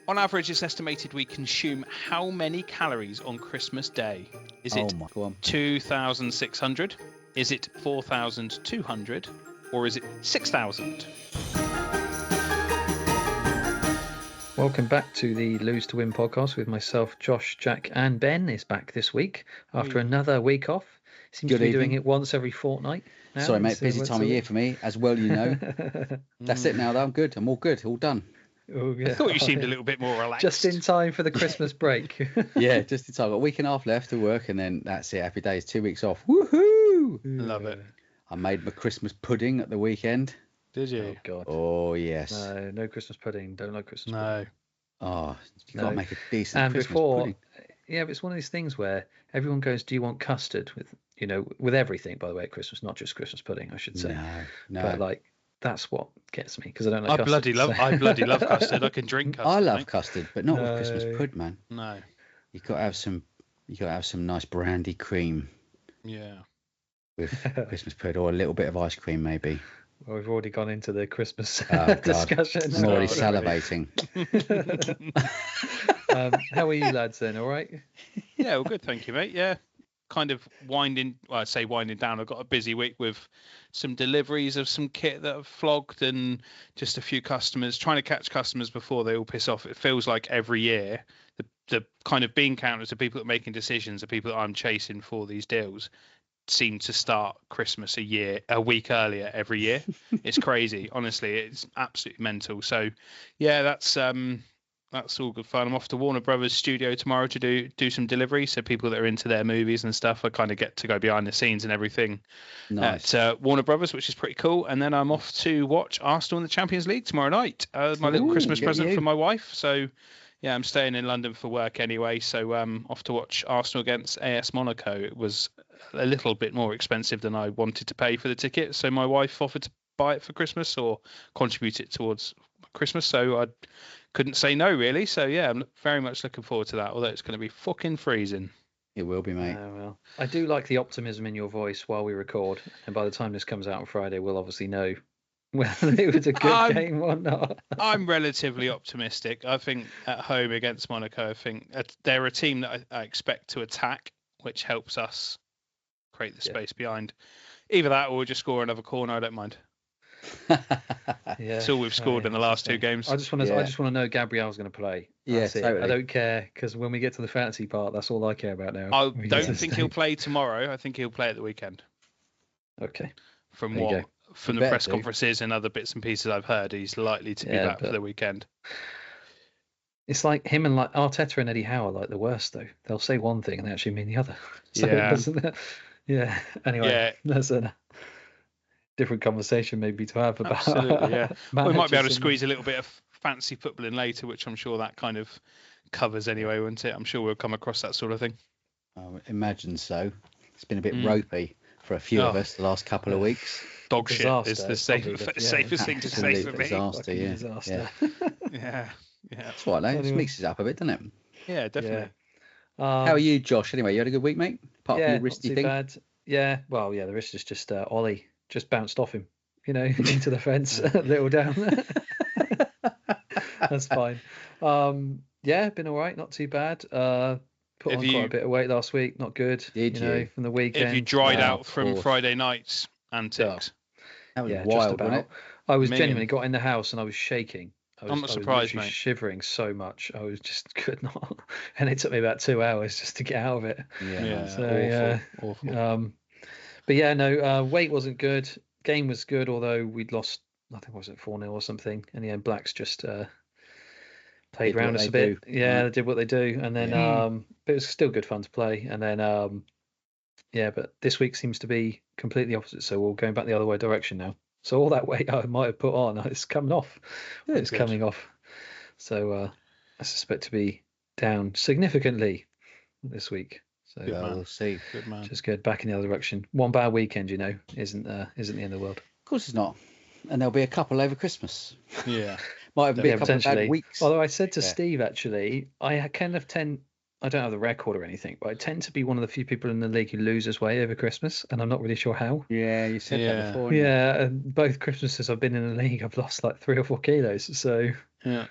On average, it's estimated we consume how many calories on Christmas Day? Is it 2,600? Is it 4,200? Or is it 6,000? Welcome back to the Lose to Win podcast with myself, Josh, Jack and Ben is back this week after another week off. Seems to be doing it once every fortnight now. Sorry, mate, busy time of year for me, as well you know. That's it now, though. I'm good. I'm all good. All done. Oh, yeah. I thought you seemed a little bit more relaxed. Just in time for the Christmas break. Yeah, just in time. Got a week and a half left to work, and then that's it. Happy days. 2 weeks off. Woohoo! Love it. I made my Christmas pudding at the weekend. Did you? Oh, God. Oh, yes. No Christmas pudding. Don't like Christmas pudding. Oh, you got to make a decent Christmas pudding. Yeah, but it's one of these things where everyone goes, do you want custard? With everything, by the way, at Christmas, not just Christmas pudding, I should say. No. But, that's what gets me, because I don't like custard. I bloody love custard. I can drink custard. I love custard, but not with Christmas pudding, man. No. You got to have some nice brandy cream. Yeah. With Christmas pudding, or a little bit of ice cream, maybe. Well, we've already gone into the Christmas discussion. I'm already salivating. How are you lads then? All right? Yeah, well, good. Thank you, mate. Yeah. Kind of winding down. I've got a busy week with some deliveries of some kit that have flogged and just a few customers, trying to catch customers before they all piss off. It feels like every year the kind of bean counters, the people that are making decisions, the people that I'm chasing for these deals, seem to start Christmas a week earlier every year. It's crazy. Honestly, it's absolutely mental. So yeah, that's all good fun. I'm off to Warner Brothers studio tomorrow to do some delivery. So people that are into their movies and stuff, I kind of get to go behind the scenes and everything at Warner Brothers, which is pretty cool. And then I'm off to watch Arsenal in the Champions League tomorrow night. My little Christmas present for my wife. So yeah, I'm staying in London for work anyway. So off to watch Arsenal against AS Monaco. It was a little bit more expensive than I wanted to pay for the ticket. So my wife offered to buy it for Christmas or contribute it towards Christmas. So I couldn't say no, really. So yeah, I'm very much looking forward to that, although it's going to be fucking freezing. It will be, mate. Well, I do like the optimism in your voice while we record, and by the time this comes out on Friday, we'll obviously know whether it was a good game or not. I'm relatively optimistic. I think at home against Monaco, I think they're a team that I expect to attack, which helps us create the space behind. Either that or we'll just score another corner. I don't mind. It's all we've scored in the last two games. I just want to know Gabriel's going to play. That's it. Totally. I don't care, because when we get to the fantasy part, that's all I care about now. I don't think he'll play tomorrow. I think he'll play at the weekend. Okay. From the press conferences and other bits and pieces I've heard, he's likely to be back for the weekend. It's like him and like Arteta and Eddie Howe are like the worst, though. They'll say one thing and they actually mean the other. So yeah. Anyway, that's a different conversation maybe to have about. Absolutely, yeah. We might be able to squeeze a little bit of fancy football in later, which I'm sure that kind of covers anyway, won't it? I'm sure we'll come across that sort of thing. I imagine so. It's been a bit ropey for a few of us the last couple of weeks. Dog shit is the safest thing to say for me. Disaster. Yeah. That's right, though. It mixes it up a bit, doesn't it? Yeah, definitely. How are you, Josh? Anyway, you had a good week, mate? Apart from your wristy thing? Bad. Yeah, well, the wrist is just Ollie just bounced off him, into the fence, a little down. That's fine. Been all right, not too bad. Put on quite a bit of weight last week, not good. Did you? From the weekend. Have you dried out from Friday night's antics? That was wild, just about. Wasn't it? I was genuinely got in the house and I was shaking. I'm not surprised, mate. Shivering so much. I was just could not. And it took me about 2 hours just to get out of it. Yeah. So, awful. But weight wasn't good. Game was good, although we'd lost, I think, was it 4-0 or something? And the end, Blacks just played around us a bit. Yeah, they did what they do. And then but it was still good fun to play. And then, but this week seems to be completely opposite. So we're going back the other way direction now. So all that weight I might have put on, it's coming off. It's coming off. So I suspect to be down significantly this week. So we'll see. Good man. Just good. Back in the other direction. One bad weekend, isn't the end of the world. Of course it's not. And there'll be a couple over Christmas. Yeah. Might have been a couple of bad weeks. Although I said to Steve, actually, I kind of tend, I don't have the record or anything, but I tend to be one of the few people in the league who loses weight over Christmas, and I'm not really sure how. Yeah, you said that before. Yeah, and both Christmases I've been in the league, I've lost like 3 or 4 kilos. So yeah,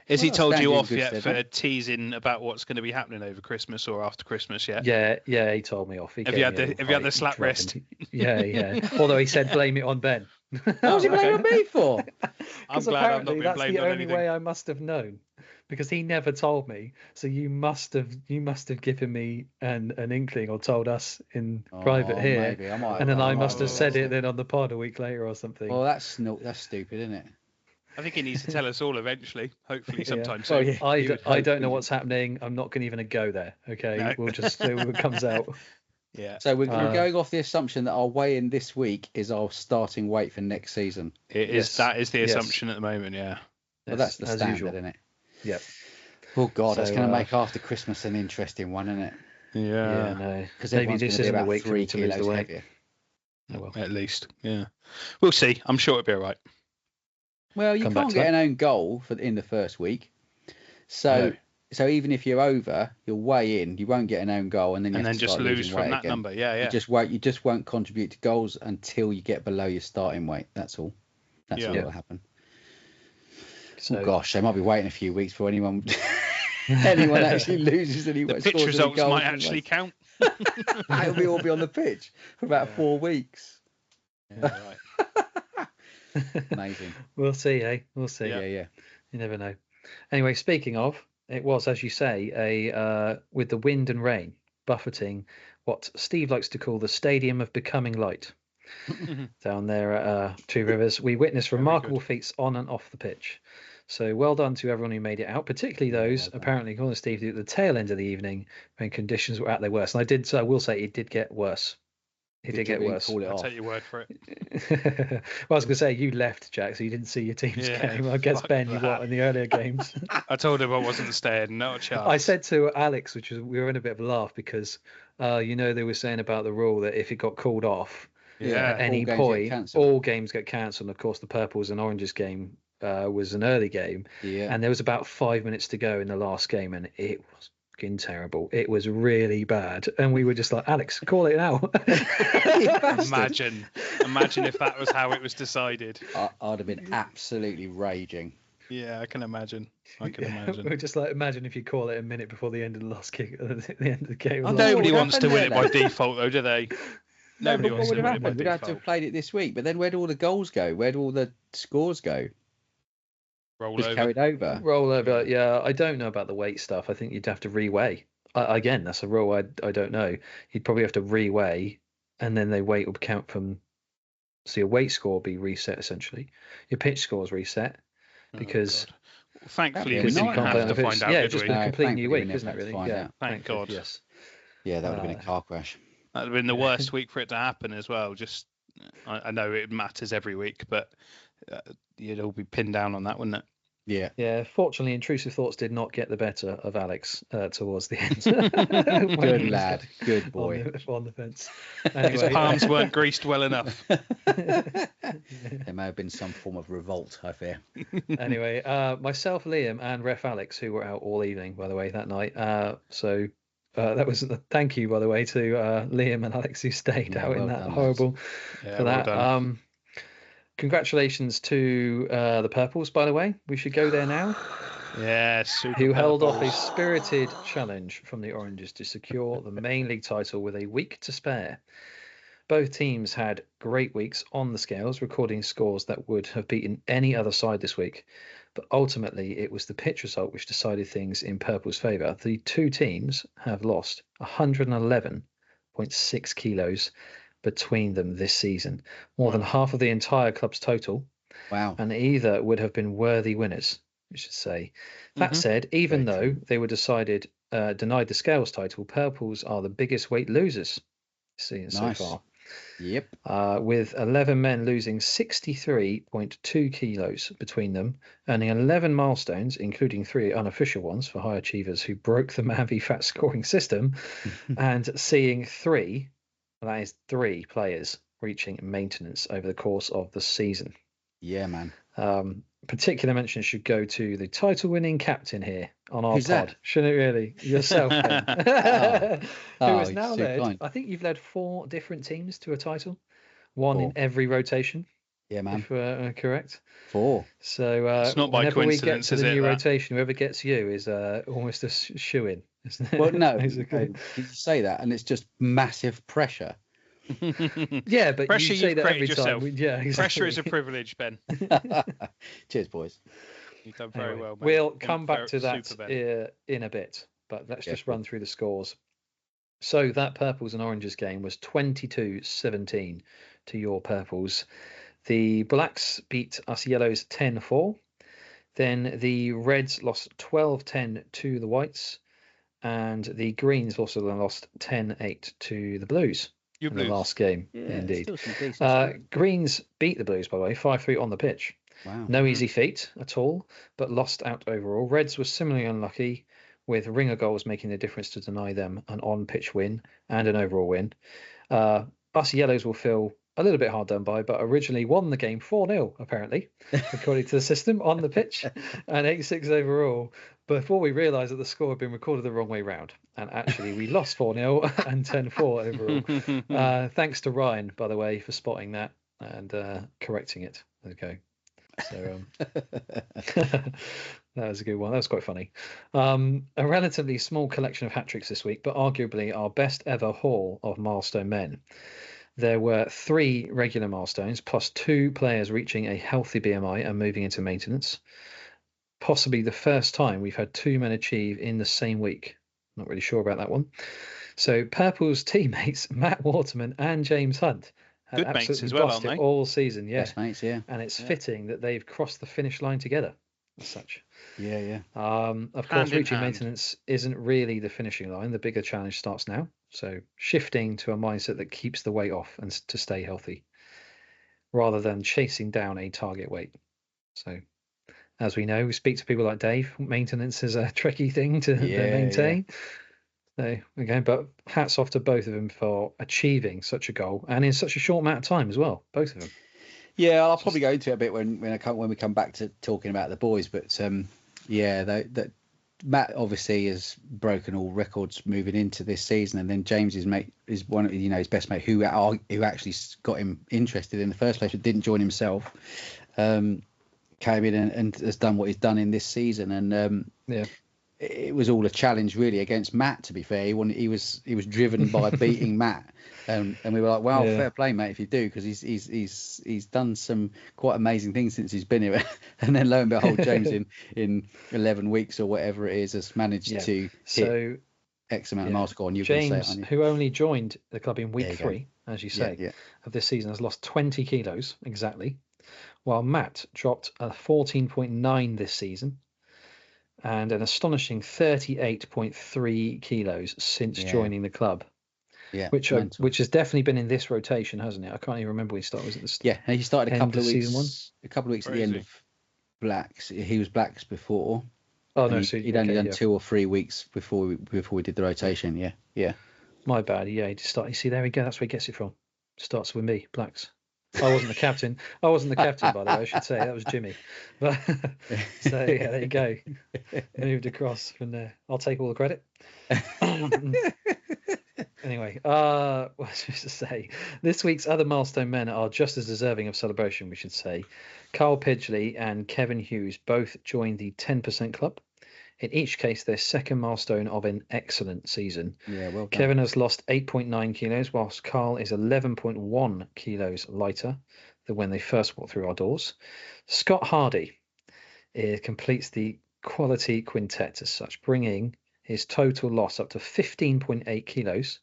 Has he told stand you in off good yet stead, for mate. teasing about what's going to be happening over Christmas or after Christmas yet? Yeah, he told me off. He Have gave you had me a the little Have you had the fight, slap drop, wrist? Yeah. Although he said blame it on Ben. What was he blaming on me for? I'm Because glad I'm not apparently being that's blamed the on only anything. way I must have known, because he never told me. So you must have given me an inkling or told us in private here, Maybe. and then I might must have do said that. it then on the pod a week later or something. Well, that's stupid, isn't it? I think he needs to tell us all eventually, hopefully sometime Well, soon. I don't know what's happening. I'm not going to even go there. Okay, No. we'll just see what comes out. Yeah. So we're going off the assumption that our weigh-in this week is our starting weight for next season. It is. That is the assumption at the moment. Yeah. Well, that's the standard, usual. isn't it? Yep. Oh God, So, that's going to make after Christmas an interesting one, isn't it? Yeah. No. Because Maybe everyone's this going to be isn't the about week for 3 me to lose kilos the weight. heavier. Oh, well. At least. Yeah. We'll see. I'm sure it'll be all right. Well, you Come back can't to get that. an own goal in the first week. So even if you're over, you'll weigh in. You won't get an own goal, and then just lose from that number. Yeah. You just won't contribute to goals until you get below your starting weight. That's all. That's all that'll happen. So, oh gosh, they might be waiting a few weeks for anyone actually loses and he The won't pitch score any results goals might and actually count. It'll be all be on the pitch for about 4 weeks. Yeah, right. Amazing. We'll see, eh? We'll see. Yeah. You never know. Anyway, speaking of, it was, as you say, with the wind and rain buffeting what Steve likes to call the Stadium of Becoming Light down there at Two Rivers. We witnessed remarkable feats on and off the pitch. So well done to everyone who made it out, particularly those, apparently, according to Steve, at the tail end of the evening when conditions were at their worst. And I will say it did get worse. It did get worse. I'll take your word for it. Well, I was going to say, you left, Jack, so you didn't see your team's game. I guess, Ben, you what in the earlier games? I told him I wasn't staying, not a chance. I said to Alex, we were in a bit of a laugh because, they were saying about the rule that if it got called off at any point, all games get cancelled. And of course, the Purples and Oranges game was an early game. Yeah. And there was about 5 minutes to go in the last game, and it was fucking terrible. It was really bad. And we were just like, Alex, call it now. Imagine if that was how it was decided. I'd have been absolutely raging. Yeah, I can imagine. We're just like, imagine if you call it a minute before the end of the last kick, at the end of the game. Nobody wants to win it by default, though, do they? Nobody wants to win it by We'd have to have played it this week. But then where do all the goals go? Where do all the scores go? Carried over. Roll over. Yeah, I don't know about the weight stuff. I think you'd have to reweigh. Again, that's a rule I don't know. You'd probably have to reweigh, and then the weight would count from. So your weight score will be reset essentially. Your pitch score is reset because. Thankfully, we didn't have to find out. Yeah, it's just been a complete new week, isn't it? Really? Yeah. Thank God. Yes. Yeah, that would have been a car crash. That would have been the worst week for it to happen as well. Just, I know it matters every week, but you'd all be pinned down on that, wouldn't it? Yeah. Yeah. Fortunately, intrusive thoughts did not get the better of Alex towards the end. Good lad. Good boy. On the fence. Anyway, his palms weren't greased well enough. There may have been some form of revolt, I fear. Anyway, myself, Liam, and Ref Alex, who were out all evening, by the way, that night. That was thank you, by the way, to Liam and Alex who stayed out in that horrible. For that. Well congratulations to the Purples, by the way. We should go there now. Yeah, who held off a spirited challenge from the Oranges to secure the main league title with a week to spare. Both teams had great weeks on the scales, recording scores that would have beaten any other side this week. But ultimately, it was the pitch result which decided things in Purple's favour. The two teams have lost 111.6 kilos between them this season, more than half of the entire club's total. Wow. And either would have been worthy winners, we should say. That said, even though they were denied the scales title, Purples are the biggest weight losers seen so far. Yep. With 11 men losing 63.2 kilos between them, earning 11 milestones, including 3 unofficial ones for high achievers who broke the Man v Fat scoring system, and seeing 3 players reaching maintenance over the course of the season. Yeah, man. Particular mention should go to the title-winning captain here on our Who's pod. That? Shouldn't it really? Yourself, Ben. Who has now led, kind. I think you've led 4 different teams to a title. One in every rotation. Yeah, man. If correct. 4. So it's not by whenever we get coincidence, to is the it? new That? rotation, whoever gets you is almost a shoe-in, isn't it? Well, no, Basically. you say that, and it's just massive pressure. Yeah, but Pressure you say you've that every created yourself. time. Yeah, exactly. Pressure is a privilege, Ben. Cheers, boys. You've done very well, mate. We'll come back to that Super, in a bit, but let's just cool. run through the scores. So that purples and oranges game was 22-17 to your purples. The blacks beat us yellows 10-4. Then the reds lost 12-10 to the whites. And the greens also lost 10-8 to the blues in the last game. Yeah, indeed. still some decent Greens beat the blues, by the way, 5-3 on the pitch. Wow. No easy feat at all, but lost out overall. Reds were similarly unlucky, with Ringer goals making the difference to deny them an on-pitch win and an overall win. Us yellows will feel a little bit hard done by, but originally won the game 4-0, apparently, according to the system, on the pitch, and 8-6 overall, before we realised that the score had been recorded the wrong way round. And actually, we lost 4-0 and 10-4 overall. Thanks to Ryan, by the way, for spotting that and correcting it. Okay. So that was a good one. That was quite funny. A relatively small collection of hat-tricks this week, but arguably our best ever haul of milestone men. There were 3 regular milestones, plus 2 players reaching a healthy BMI and moving into maintenance. Possibly the first time we've had 2 men achieve in the same week. Not really sure about that one. So Purple's teammates, Matt Waterman and James Hunt, had good mates as absolutely well, bossed aren't it they? all season. Yeah. Best mates, yeah. And it's fitting that they've crossed the finish line together as such. Yeah. Of course, reaching maintenance isn't really the finishing line. The bigger challenge starts now. So shifting to a mindset that keeps the weight off and to stay healthy rather than chasing down a target weight. So as we know, we speak to people like Dave, maintenance is a tricky thing to maintain. So again, but hats off to both of them for achieving such a goal and in such a short amount of time as well, both of them. Yeah, I'll probably go into it a bit when we come back to talking about the boys. But that Matt obviously has broken all records moving into this season, and then James's mate is one of his best mate who actually got him interested in the first place, but didn't join himself. Came in and has done what he's done in this season, and it was all a challenge really against Matt. To be fair, he was driven by beating Matt. And we were like, wow, fair play, mate, if you do, because he's done some quite amazing things since he's been here. And then lo and behold, James in 11 weeks or whatever it is has managed to hit X amount of miles score. And you've James, who only joined the club in week 3, as you say, of this season, has lost 20 kilos exactly, while Matt dropped a 14.9 this season and an astonishing 38.3 kilos since joining the club. Yeah, which has definitely been in this rotation, hasn't it? I can't even remember when he started. Was it the yeah, he started a couple of weeks. Season 1? A couple of weeks at the end of Blacks. He was Blacks before. Oh no, he'd only done 2 or 3 weeks before we did the rotation. Yeah. My bad. Yeah, he just started. You see, there we go. That's where he gets it from. Starts with me, Blacks. I wasn't the captain. By the way. I should say that was Jimmy. But so yeah, there you go. Moved across from there. I'll take all the credit. Anyway, what was I supposed to say? This week's other milestone men are just as deserving of celebration, we should say. Carl Pidgley and Kevin Hughes both joined the 10% club. In each case, their second milestone of an excellent season. Yeah, well done. Kevin has lost 8.9 kilos, whilst Carl is 11.1 kilos lighter than when they first walked through our doors. Scott Hardy completes the quality quintet as such, bringing his total loss up to 15.8 kilos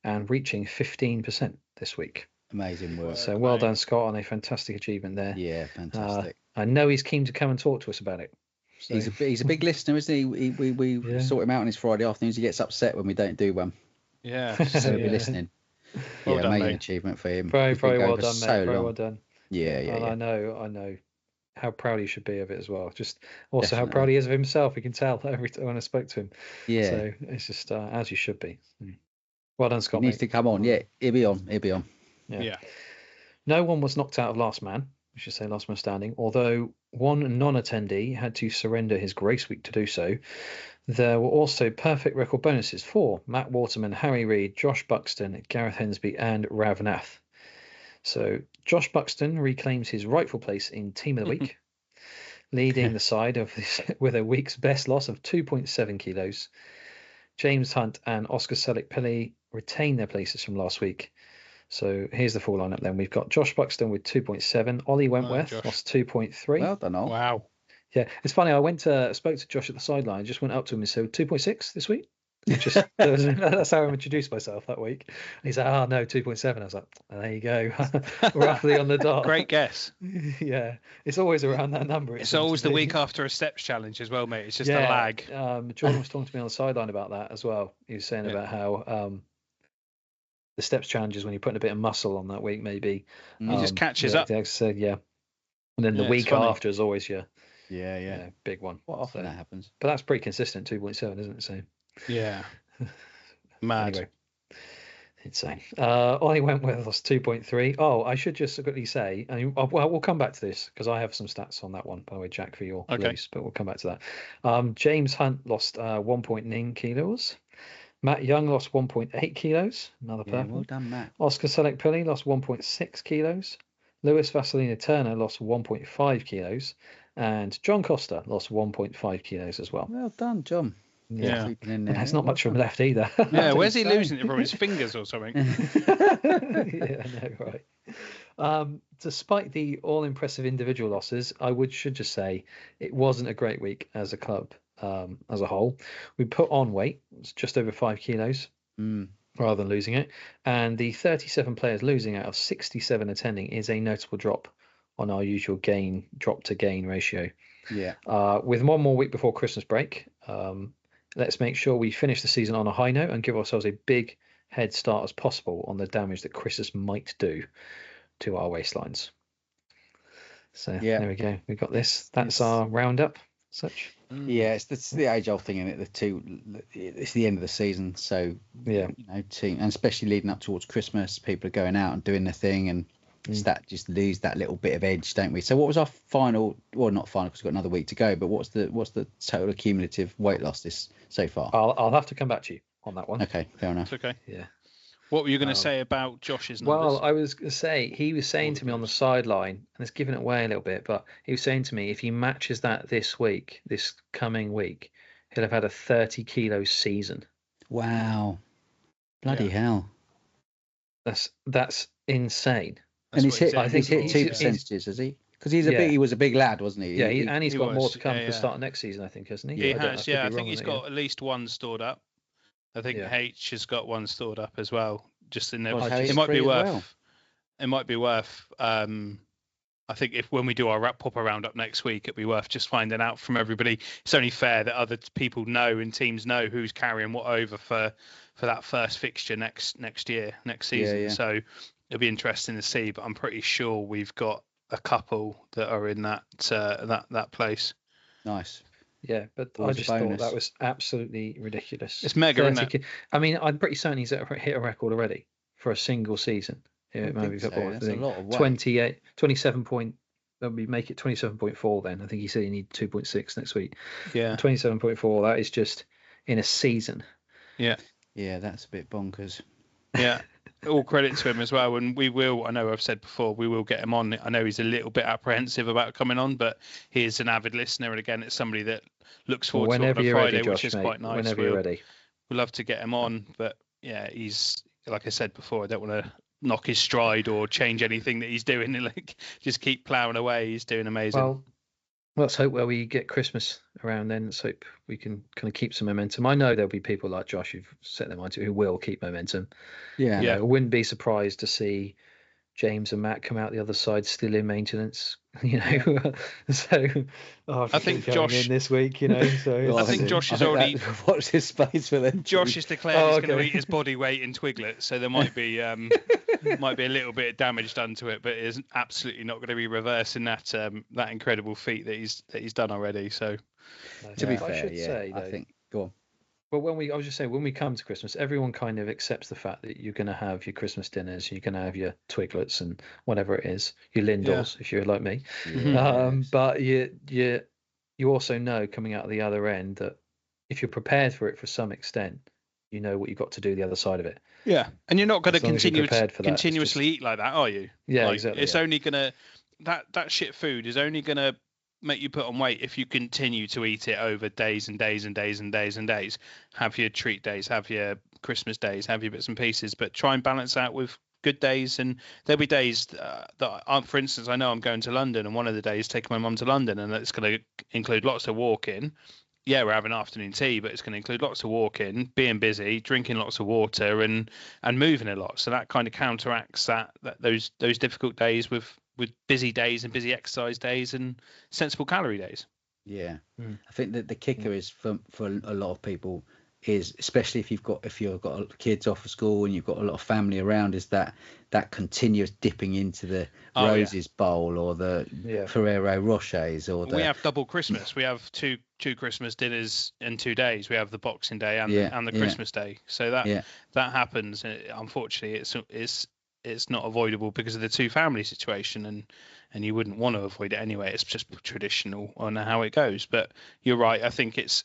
and reaching 15% this week. Amazing work. So well done, Scott, on a fantastic achievement there. Yeah, fantastic. I know he's keen to come and talk to us about it. So. He's a big listener, isn't he? We sort him out on his Friday afternoons. He gets upset when we don't do one. Yeah. So he'll be listening. Well done, amazing mate. achievement for him. Very well done, mate. Very well done. Yeah. I know how proud he should be of it as well. Just also Definitely. How proud he is of himself. You can tell every time when I spoke to him. Yeah. So it's just as you should be. Well done, Scott. He needs to come on. Yeah, he'll be on. Yeah. No one was knocked out of last man. We should say last man standing. Although one non-attendee had to surrender his grace week to do so. There were also perfect record bonuses for Matt Waterman, Harry Reid, Josh Buxton, Gareth Hensby, and Rav Nath. So Josh Buxton reclaims his rightful place in Team of the Week, leading the side with a week's best loss of 2.7 kilos. James Hunt and Oscar Selleck-Pelly retain their places from last week. So here's the full lineup then. We've got Josh Buxton with 2.7. Ollie Wentworth lost 2.3. Well done, all. Wow. Yeah, it's funny. I spoke to Josh at the sideline, just went up to him and said 2.6 this week. That's how I introduced myself that week. And he said, no, 2.7. I was like, there you go. Roughly on the dot. Great guess. Yeah, it's always around that number. It's always the week after a steps challenge as well, mate. It's just a lag. Jordan was talking to me on the sideline about that as well. He was saying about how the steps challenges, when you're putting a bit of muscle on that week, maybe it just catches up. And then the week after is always your big one. What often that happens. But that's pretty consistent, 2.7, isn't it? So yeah, mad. Anyway, insane. Ollie Wentworth lost 2.3. Oh, I should just quickly say, we'll come back to this because I have some stats on that one, by the way, Jack, for your loose, but we'll come back to that. James Hunt lost 1.9 kilos. Matt Young lost 1.8 kilos. Another purple. Well done, Matt. Oscar Selleck-Pelly lost 1.6 kilos. Lewis Vaselina Turner lost 1.5 kilos. And John Costa lost 1.5h kilos as well. Well done, John. Yeah. And there's not much from left either. Yeah, where's he losing it from? His fingers or something? Yeah, I know, right. Despite the all-impressive individual losses, I should just say it wasn't a great week as a club as a whole. We put on weight, it's just over 5 kilos, rather than losing it. And the 37 players losing out of 67 attending is a notable drop on our usual drop to gain ratio. Yeah. With one more week before Christmas break, let's make sure we finish the season on a high note and give ourselves a big head start as possible on the damage that Christmas might do to our waistlines. So there we go. We've got this. That's our roundup. Such. Yeah, it's the age-old thing, isn't it? It's the end of the season, so team, and especially leading up towards Christmas, people are going out and doing their thing, and that just lose that little bit of edge, don't we? So what was our final? Well, not final because we've got another week to go. But what's the total cumulative weight loss so far? I'll have to come back to you on that one. Okay, fair enough. It's okay. Yeah. What were you going to say about Josh's numbers? Well, I was going to say, he was saying to me on the sideline, and it's giving it away a little bit, but he was saying to me, if he matches that this coming week, he'll have had a 30 kilo season. Wow. Bloody hell. That's insane. And he's hit 2 percentages, has he? Because he was a big lad, wasn't he? Yeah, and he's got more to come for the start of next season, I think, hasn't he? He has, I think he's got at least one stored up. I think H has got one stored up as well. Just in there, it might be worth. Well. It might be worth. I think when we do our proper roundup next week, it'd be worth just finding out from everybody. It's only fair that other people know and teams know who's carrying what over for that first fixture next season. Yeah. So it'll be interesting to see. But I'm pretty sure we've got a couple that are in that place. Nice. Yeah, but I just thought that was absolutely ridiculous. It's mega, isn't it? I mean, I'm pretty certain he's hit a record already for a single season. Yeah, maybe football. That's a lot of weight. 27 point. We make it 27.4 then. I think he said he needs 2.6 next week. Yeah. 27.4. That is just in a season. Yeah. Yeah, that's a bit bonkers. Yeah. All credit to him as well, and we will. I know I've said before we will get him on. I know he's a little bit apprehensive about coming on, but he is an avid listener, and again, it's somebody that looks forward to it on a Friday, which is quite nice. Whenever you're ready, we'd love to get him on, but yeah, he's like I said before. I don't want to knock his stride or change anything that he's doing. Like, just keep ploughing away. He's doing amazing. Well, let's hope where we get Christmas around then. Let's hope we can kind of keep some momentum. I know there'll be people like Josh who've set their mind to who will keep momentum. Yeah. I wouldn't be surprised to see James and Matt come out the other side still in maintenance. So I think Josh in this week. So I think Josh has already watched his space for them. Josh has declared he's going to eat his body weight in Twiglets, so there might be a little bit of damage done to it, but it is absolutely not going to be reversing that incredible feat that he's done already. So to be fair, I think go on. But when we come to Christmas, everyone kind of accepts the fact that you're going to have your Christmas dinners, you're going to have your Twiglets and whatever it is, your Lindors, if you're like me. But you also know coming out of the other end that if you're prepared for it for some extent, you know what you've got to do the other side of it. Yeah, and you're not going to continuously eat like that, are you? Yeah, like, exactly. It's only going to that shit food is only going to make you put on weight if you continue to eat it over days and days and days and days and days. Have your treat days, have your Christmas days, have your bits and pieces, but try and balance out with good days. And there'll be days that, for instance, I know I'm going to London, and one of the days taking my mum to London, and it's going to include lots of walking. Yeah, we're having afternoon tea, but it's going to include lots of walking, being busy, drinking lots of water, and moving a lot. So that kind of counteracts those difficult days with busy days and busy exercise days and sensible calorie days. Yeah, I think that the kicker is for a lot of people is, especially if you've got kids off of school and you've got a lot of family around, is that continuous dipping into the Roses Bowl or the Ferrero Rochers or we have double Christmas. We have two Christmas dinners in 2 days. We have the Boxing Day and the Christmas Day. So that happens. Unfortunately, it's not avoidable because of the two family situation, and you wouldn't want to avoid it anyway. It's just traditional on how it goes. But you're right. I think it's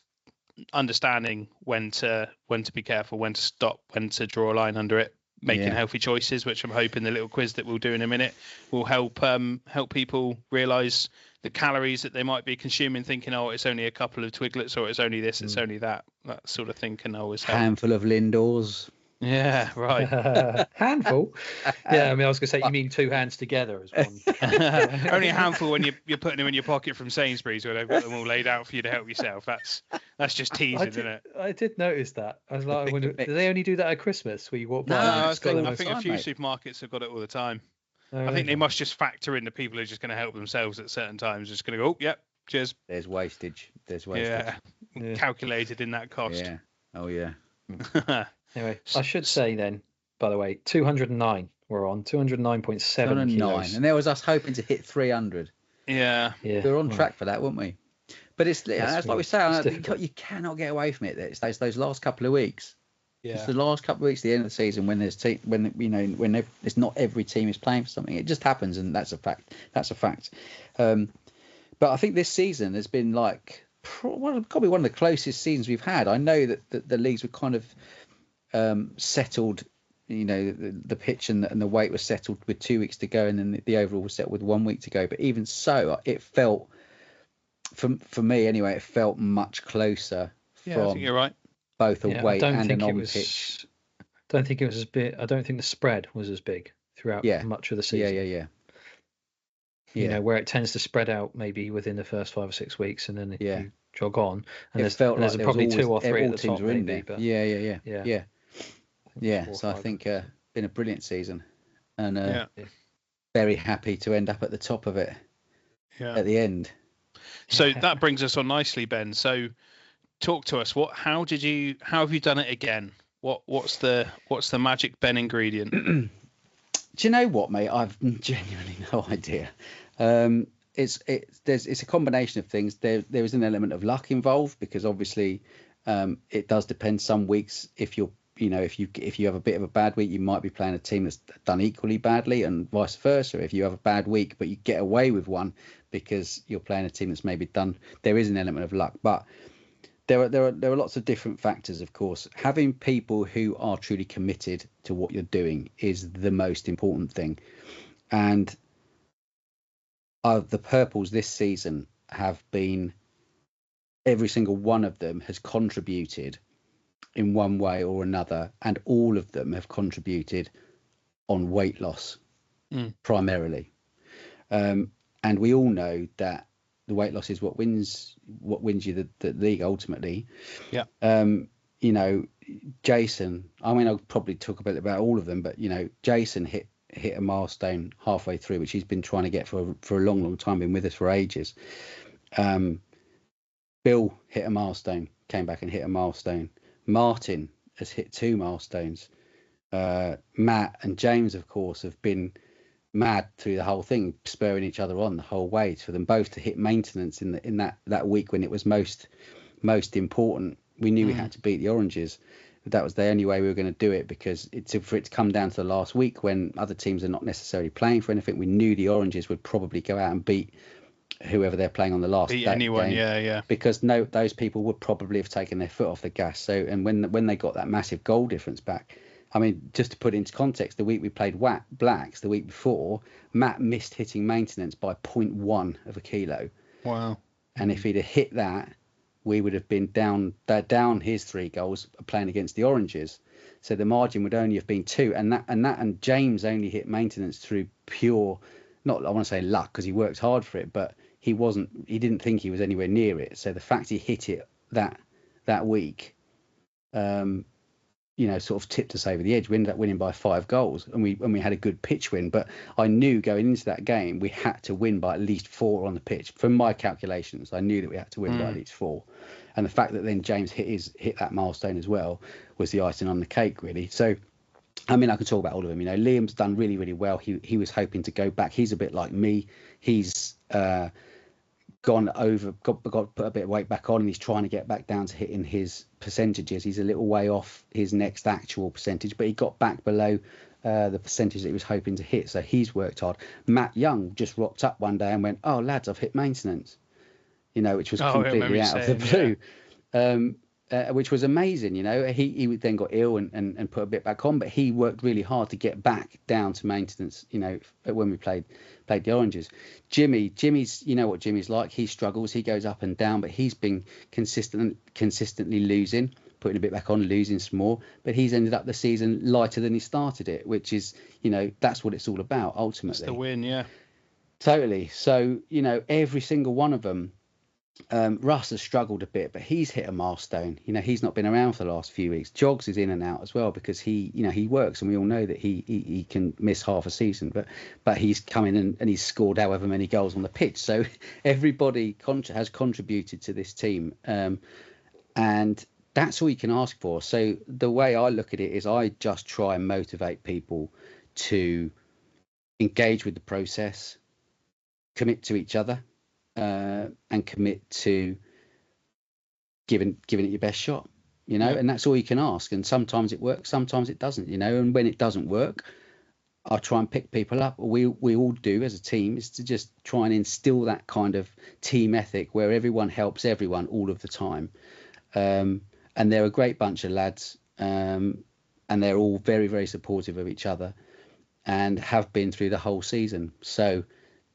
understanding when to be careful, when to stop, when to draw a line under it, making healthy choices, which I'm hoping the little quiz that we'll do in a minute will help people realize the calories that they might be consuming, thinking, oh, it's only a couple of Twiglets, or it's only this, it's only that sort of thing can always help. Handful of Lindors. Yeah, right. Handful. Yeah, I mean, I was going to say, you mean two hands together as one. Only a handful when you're putting them in your pocket from Sainsbury's, where they've got them all laid out for you to help yourself. That's just teasing, isn't it? I did notice that. I was like, do they only do that at Christmas, where you walk by? No, I think a few supermarkets have got it all the time. Oh, I think they must just factor in the people who are just going to help themselves at certain times. Just going to go, oh, yep, cheers. There's wastage. Yeah. Calculated in that cost. Yeah. Oh, yeah. Anyway, I should say then, by the way, 209 we're on, 209.7 kilos. And there was us hoping to hit 300. Yeah. We were on track for that, weren't we? But it's like we say, you cannot get away from it. It's those last couple of weeks. Yeah. It's the last couple of weeks, the end of the season, when there's it's not every team is playing for something. It just happens, and that's a fact. But I think this season has been like probably one of the closest seasons we've had. I know that the leagues were kind of settled, the pitch and the weight was settled with 2 weeks to go, and then the overall was settled with 1 week to go. But even so, it felt, for me anyway, it felt much closer. I think you're right. Both a weight and an on pitch. I don't think it was as big. I don't think the spread was as big throughout much of the season. Yeah. Where it tends to spread out maybe within the first 5 or 6 weeks, and then you jog on, and there's probably 2 or 3 at the top, maybe. But So I think been a brilliant season, and very happy to end up at the top of it at the end. So that brings us on nicely, Ben. So talk to us. How have you done it again? What's the magic Ben ingredient? Do you know what, mate? I've genuinely no idea. It's a combination of things. There is an element of luck involved, because obviously it does depend. Some weeks, if you have a bit of a bad week, you might be playing a team that's done equally badly, and vice versa. If you have a bad week but you get away with one because you're playing a team that's maybe done, there is an element of luck. But there are lots of different factors, of course. Having people who are truly committed to what you're doing is the most important thing. And the Purples this season have been, every single one of them has contributed in one way or another, and all of them have contributed on weight loss primarily. And we all know that the weight loss is what wins you the league ultimately. Yeah. Jason, I mean, I'll probably talk a bit about all of them, but Jason hit a milestone halfway through, which he's been trying to get for a long time, been with us for ages. Bill hit a milestone, came back and hit a milestone. Martin has hit 2 milestones. Matt and James, of course, have been mad through the whole thing, spurring each other on the whole way, for them both to hit maintenance in that week when it was most important. We knew we had to beat the Oranges. That was the only way we were going to do it, because for it to come down to the last week when other teams are not necessarily playing for anything, we knew the Oranges would probably go out and beat whoever they're playing on the last Beat game. Anyone, yeah. Because those people would probably have taken their foot off the gas. So, and when they got that massive goal difference back, I mean, just to put it into context, the week we played Blacks, the week before, Matt missed hitting maintenance by 0.1 of a kilo. Wow. And if he'd have hit that, we would have been down his 3 goals playing against the Oranges. So the margin would only have been 2. And James only hit maintenance through pure, not I want to say luck, because he worked hard for it, but he didn't think he was anywhere near it. So the fact he hit it that week, sort of tipped us over the edge. We ended up winning by 5 goals, and we had a good pitch win. But I knew going into that game we had to win by at least 4 on the pitch. From my calculations, I knew that we had to win by at least 4. And the fact that then James hit that milestone as well was the icing on the cake, really. So, I mean, I can talk about all of them. Liam's done really, really well. He was hoping to go back. He's a bit like me. He's got put a bit of weight back on, and he's trying to get back down to hitting his percentages. He's a little way off his next actual percentage, but he got back below the percentage that he was hoping to hit. So he's worked hard. Matt Young just rocked up one day and went, "Oh, lads, I've hit maintenance," which was completely out of the blue. Yeah. Which was amazing. He then got ill and put a bit back on, but he worked really hard to get back down to maintenance, when we played the Oranges. Jimmy's what Jimmy's like. He struggles, he goes up and down, but he's been consistently losing, putting a bit back on, losing some more, but he's ended up the season lighter than he started it, which is, that's what it's all about ultimately. It's the win, yeah. Totally. So, every single one of them. Russ has struggled a bit, but he's hit a milestone. He's not been around for the last few weeks. Jogs is in and out as well because he works, and we all know that he can miss half a season, but he's come in and he's scored however many goals on the pitch. So everybody has contributed to this team, and that's all you can ask for. So the way I look at it is I just try and motivate people to engage with the process, commit to each other, and commit to giving it your best shot, and that's all you can ask. And sometimes it works, sometimes it doesn't, and when it doesn't work, I'll try and pick people up. We all do as a team, is to just try and instill that kind of team ethic where everyone helps everyone all of the time. And they're a great bunch of lads, and they're all very, very supportive of each other and have been through the whole season. So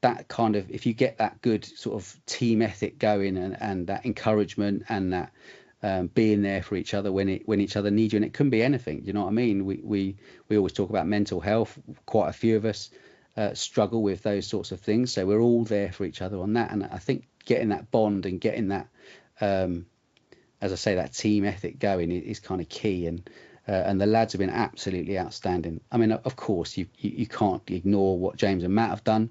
that kind of, if you get that good sort of team ethic going and that encouragement and that being there for each other when each other needs you, and it can be anything, you know what I mean? We always talk about mental health. Quite a few of us struggle with those sorts of things, so we're all there for each other on that. And I think getting that bond and getting that, as I say, that team ethic going is kind of key. And the lads have been absolutely outstanding. I mean, of course, you can't ignore what James and Matt have done.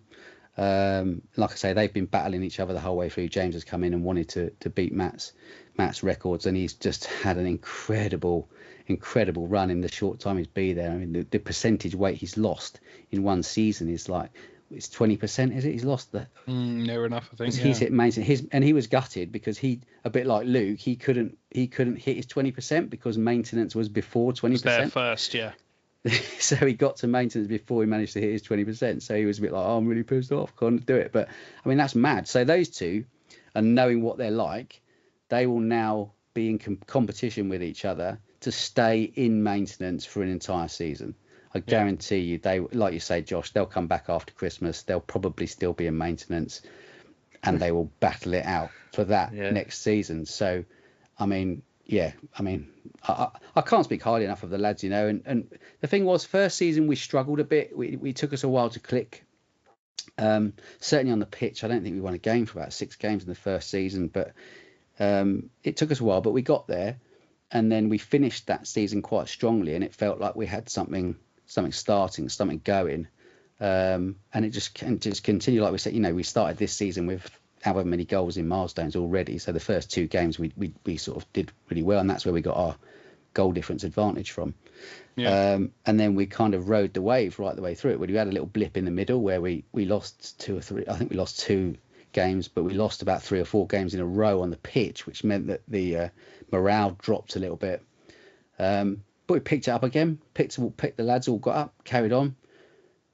Like I say, they've been battling each other the whole way through. James has come in and wanted to beat Matt's records, and he's just had an incredible run in the short time he's been there. I mean, the percentage weight he's lost in one season is like, it's 20%, is it? He's lost that. Near enough, I think. He's hit maintenance. And he was gutted because he, a bit like Luke, he couldn't hit his 20% because maintenance was before 20%. Was there first, yeah. So he got to maintenance before he managed to hit his 20%. So he was a bit like, oh, I'm really pissed off, can't do it. But I mean, that's mad. So those two, and knowing what they're like, they will now be in competition with each other to stay in maintenance for an entire season. I guarantee you, they, like you say, Josh, they'll come back after Christmas. They'll probably still be in maintenance, and they will battle it out for that next season. So, I mean, I can't speak highly enough of the lads, and the thing was, first season we struggled a bit. We took us a while to click. Certainly on the pitch, I don't think we won a game for about 6 games in the first season, but it took us a while, but we got there, and then we finished that season quite strongly, and it felt like we had something starting, something going, and it just continued. Like we said, we started this season with however many goals in milestones already. So the first 2 games we sort of did really well, and that's where we got our goal difference advantage from. And then we kind of rode the wave right the way through it. We had a little blip in the middle where we lost 2 or 3. I think we lost 2 games, but we lost about 3 or 4 games in a row on the pitch, which meant that the morale dropped a little bit. But we picked it up again. Picked the lads all got up, carried on,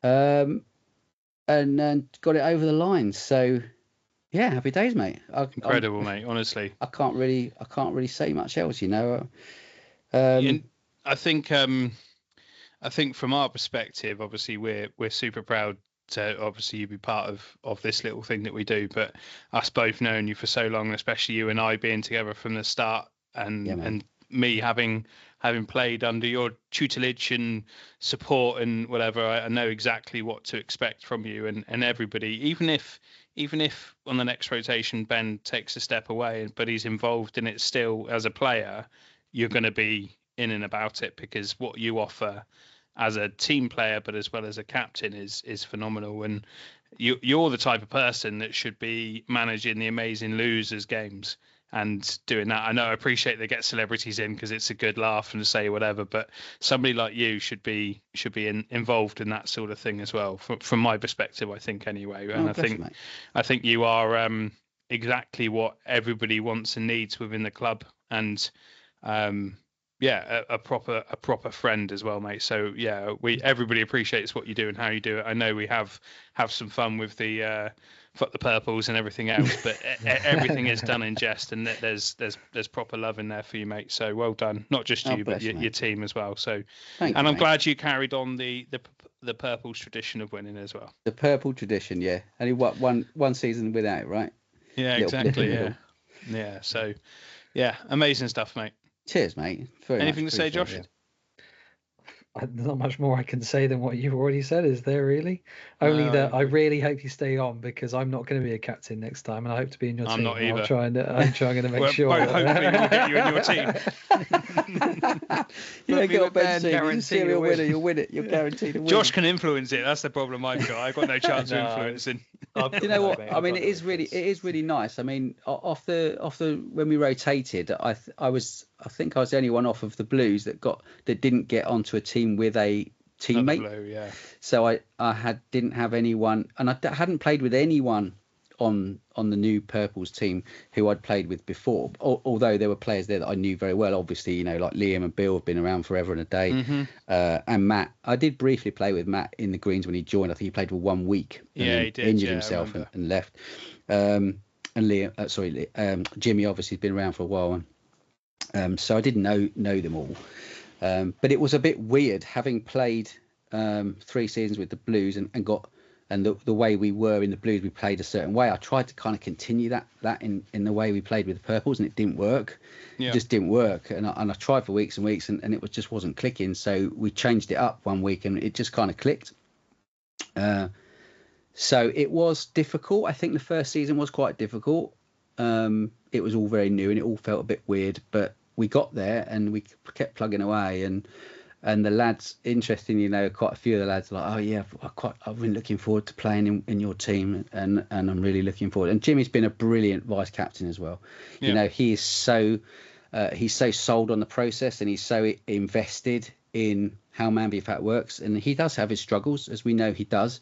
and got it over the line. So Yeah, happy days, mate. Incredible, mate. Honestly, I can't really say much else, you know. And I think from our perspective, obviously we're super proud to obviously you be part of this little thing that we do. But us both knowing you for so long, and especially you and I being together from the start, and me having played under your tutelage and support and whatever, I know exactly what to expect from you and everybody. Even if on the next rotation Ben takes a step away, but he's involved in it still as a player, you're going to be in and about it, because what you offer as a team player, but as well as a captain, is phenomenal. And you're the type of person that should be managing the Amazing Losers games and doing that. I know, I appreciate they get celebrities in because it's a good laugh and to say whatever, but somebody like you should be involved in that sort of thing as well. From my perspective, I think anyway. And I think you are exactly what everybody wants and needs within the club. And a proper friend as well, mate. So yeah, everybody appreciates what you do and how you do it. I know we have some fun with the fuck the purples and everything else, but everything is done in jest, and there's proper love in there for you, mate. So well done, not just you, but your team as well. So, I'm glad you carried on the purples tradition of winning as well. The purple tradition, yeah. Only one season without it, right? Yeah, exactly. Yeah. So, yeah, amazing stuff, mate. Cheers, mate. Anything to say, Josh? Not much more I can say than what you've already said, is there really? Only that I really hope you stay on, because I'm not going to be a captain next time, and I hope to be in your team. I'm not either. I'm trying to make sure. Hopefully we'll get you in your team. You got Ben guaranteed a winner. You'll win it. You're guaranteed to win. Josh can influence it. That's the problem I've got. I've got no chance of influencing. You know what? I mean, it is really nice. I mean, after when we rotated, I think I was the only one off of the Blues that didn't get onto a team with a teammate. Blue, yeah. So I didn't have anyone, and I hadn't played with anyone on the new Purples team who I'd played with before. Although there were players there that I knew very well. Obviously, you know, like Liam and Bill have been around forever and a day. Mm-hmm. And Matt, I did briefly play with Matt in the Greens when he joined. I think he played for 1 week. And he did. Injured himself and left. And Liam, Jimmy obviously has been around for a while. So I didn't know them all. But it was a bit weird having played 3 seasons with the Blues and the way we were in the Blues, we played a certain way. I tried to kind of continue that in the way we played with the Purples, and it didn't work. Yeah. It just didn't work. And I tried for weeks and weeks, and it just wasn't clicking. So we changed it up 1 week, and it just kind of clicked. So it was difficult. I think the first season was quite difficult. It was all very new, and it all felt a bit weird, but we got there and we kept plugging away, and the lads, interestingly, you know, quite a few of the lads are like, oh yeah, I've been looking forward to playing in your team, and I'm really looking forward. And Jimmy's been a brilliant vice captain as well. Yeah. You know, he's so sold on the process, and he's so invested in how Man Fat works, and he does have his struggles, as we know he does,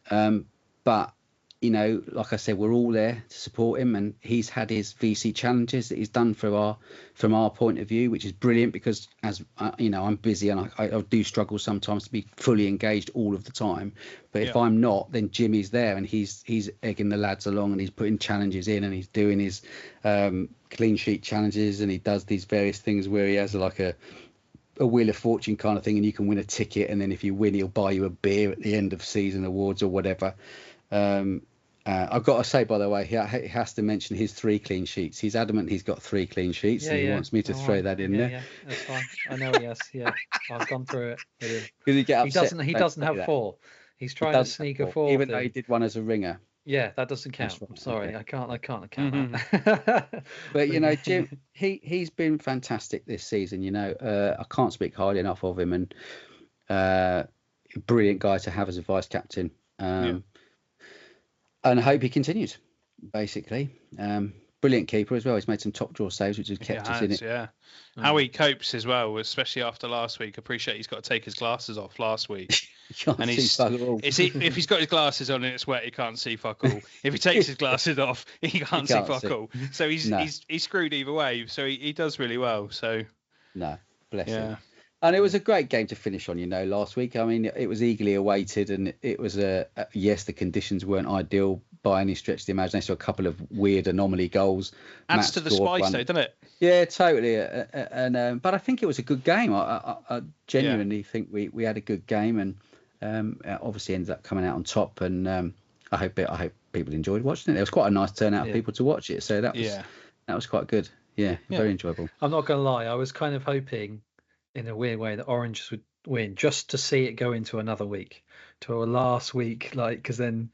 but you know, like I said, we're all there to support him, and he's had his VC challenges that he's done from our point of view, which is brilliant, because as you know, I'm busy and I do struggle sometimes to be fully engaged all of the time. But if I'm not, then Jimmy's there, and he's egging the lads along, and he's putting challenges in, and he's doing his clean sheet challenges, and he does these various things where he has like a Wheel of Fortune kind of thing, and you can win a ticket, and then if you win, he'll buy you a beer at the end of season awards or whatever. I've got to say, by the way, he has to mention his 3 clean sheets. He's adamant he's got 3 clean sheets, and he wants me to throw that in there. Yeah, that's fine. I know he has. Yeah, I've gone through it. He doesn't have 4. He's trying to sneak a 4, even though he did one as a ringer. Yeah, that doesn't count. Right. Sorry, okay. I can't account that. But you know, Jim, he's been fantastic this season. You know, I can't speak highly enough of him, and brilliant guy to have as a vice captain. And I hope he continues, basically. Brilliant keeper as well. He's made some top draw saves, which has kept us in it. Yeah. How he copes as well, especially after last week. I appreciate he's got to take his glasses off last week. And if he's got his glasses on and it's wet, he can't see fuck all. If he takes his glasses off, he can't see fuck all. So he's screwed either way. So he does really well. So no, bless him. And it was a great game to finish on, you know, last week. I mean, it was eagerly awaited, and it was yes, the conditions weren't ideal, by any stretch of the imagination. A couple of weird anomaly goals. Adds to the spice, though, doesn't it? Yeah, totally. But I think it was a good game. I genuinely think we had a good game, and obviously ended up coming out on top. And I hope people enjoyed watching it. There was quite a nice turnout of people to watch it, so that was quite good. Yeah, very enjoyable. I'm not gonna lie, I was kind of hoping, in a weird way, that Orange would win just to see it go into another week, to a last week, like, because then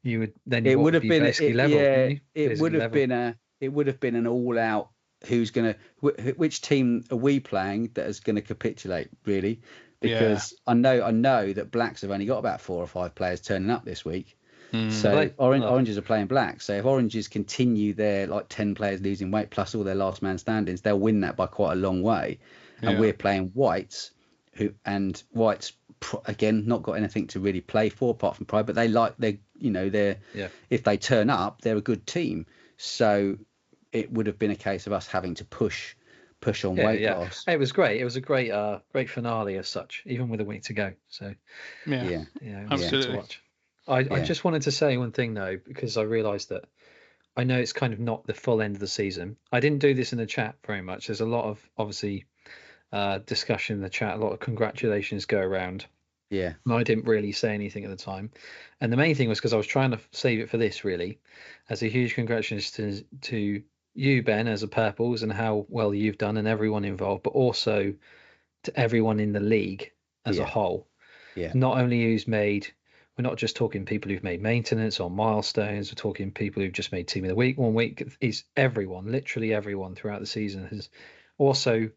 it would have been basically level. Yeah, it would have been an all-out. Which team are we playing that is going to capitulate, really? Because I know that Blacks have only got about 4 or 5 players turning up this week. So Oranges are playing Blacks. So if Oranges continue their 10 players losing weight plus all their last man standings, they'll win that by quite a long way. And we're playing Whites, Whites again not got anything to really play for apart from pride, but if they turn up, they're a good team. So it would have been a case of us having to push on weight loss. It was great. It was a great finale as such, even with a week to go. So absolutely. To watch. I just wanted to say one thing though, because I realised that I know it's kind of not the full end of the season. I didn't do this in the chat very much. There's a lot of obviously discussion in the chat, a lot of congratulations go around. Yeah. And I didn't really say anything at the time. And the main thing was because I was trying to save it for this, really, as a huge congratulations to you, Ben, as a Purples, and how well you've done and everyone involved, but also to everyone in the league as a whole. Yeah. Not only we're not just talking people who've made maintenance or milestones, we're talking people who've just made Team of the Week. 1 week is everyone, literally everyone throughout the season has also,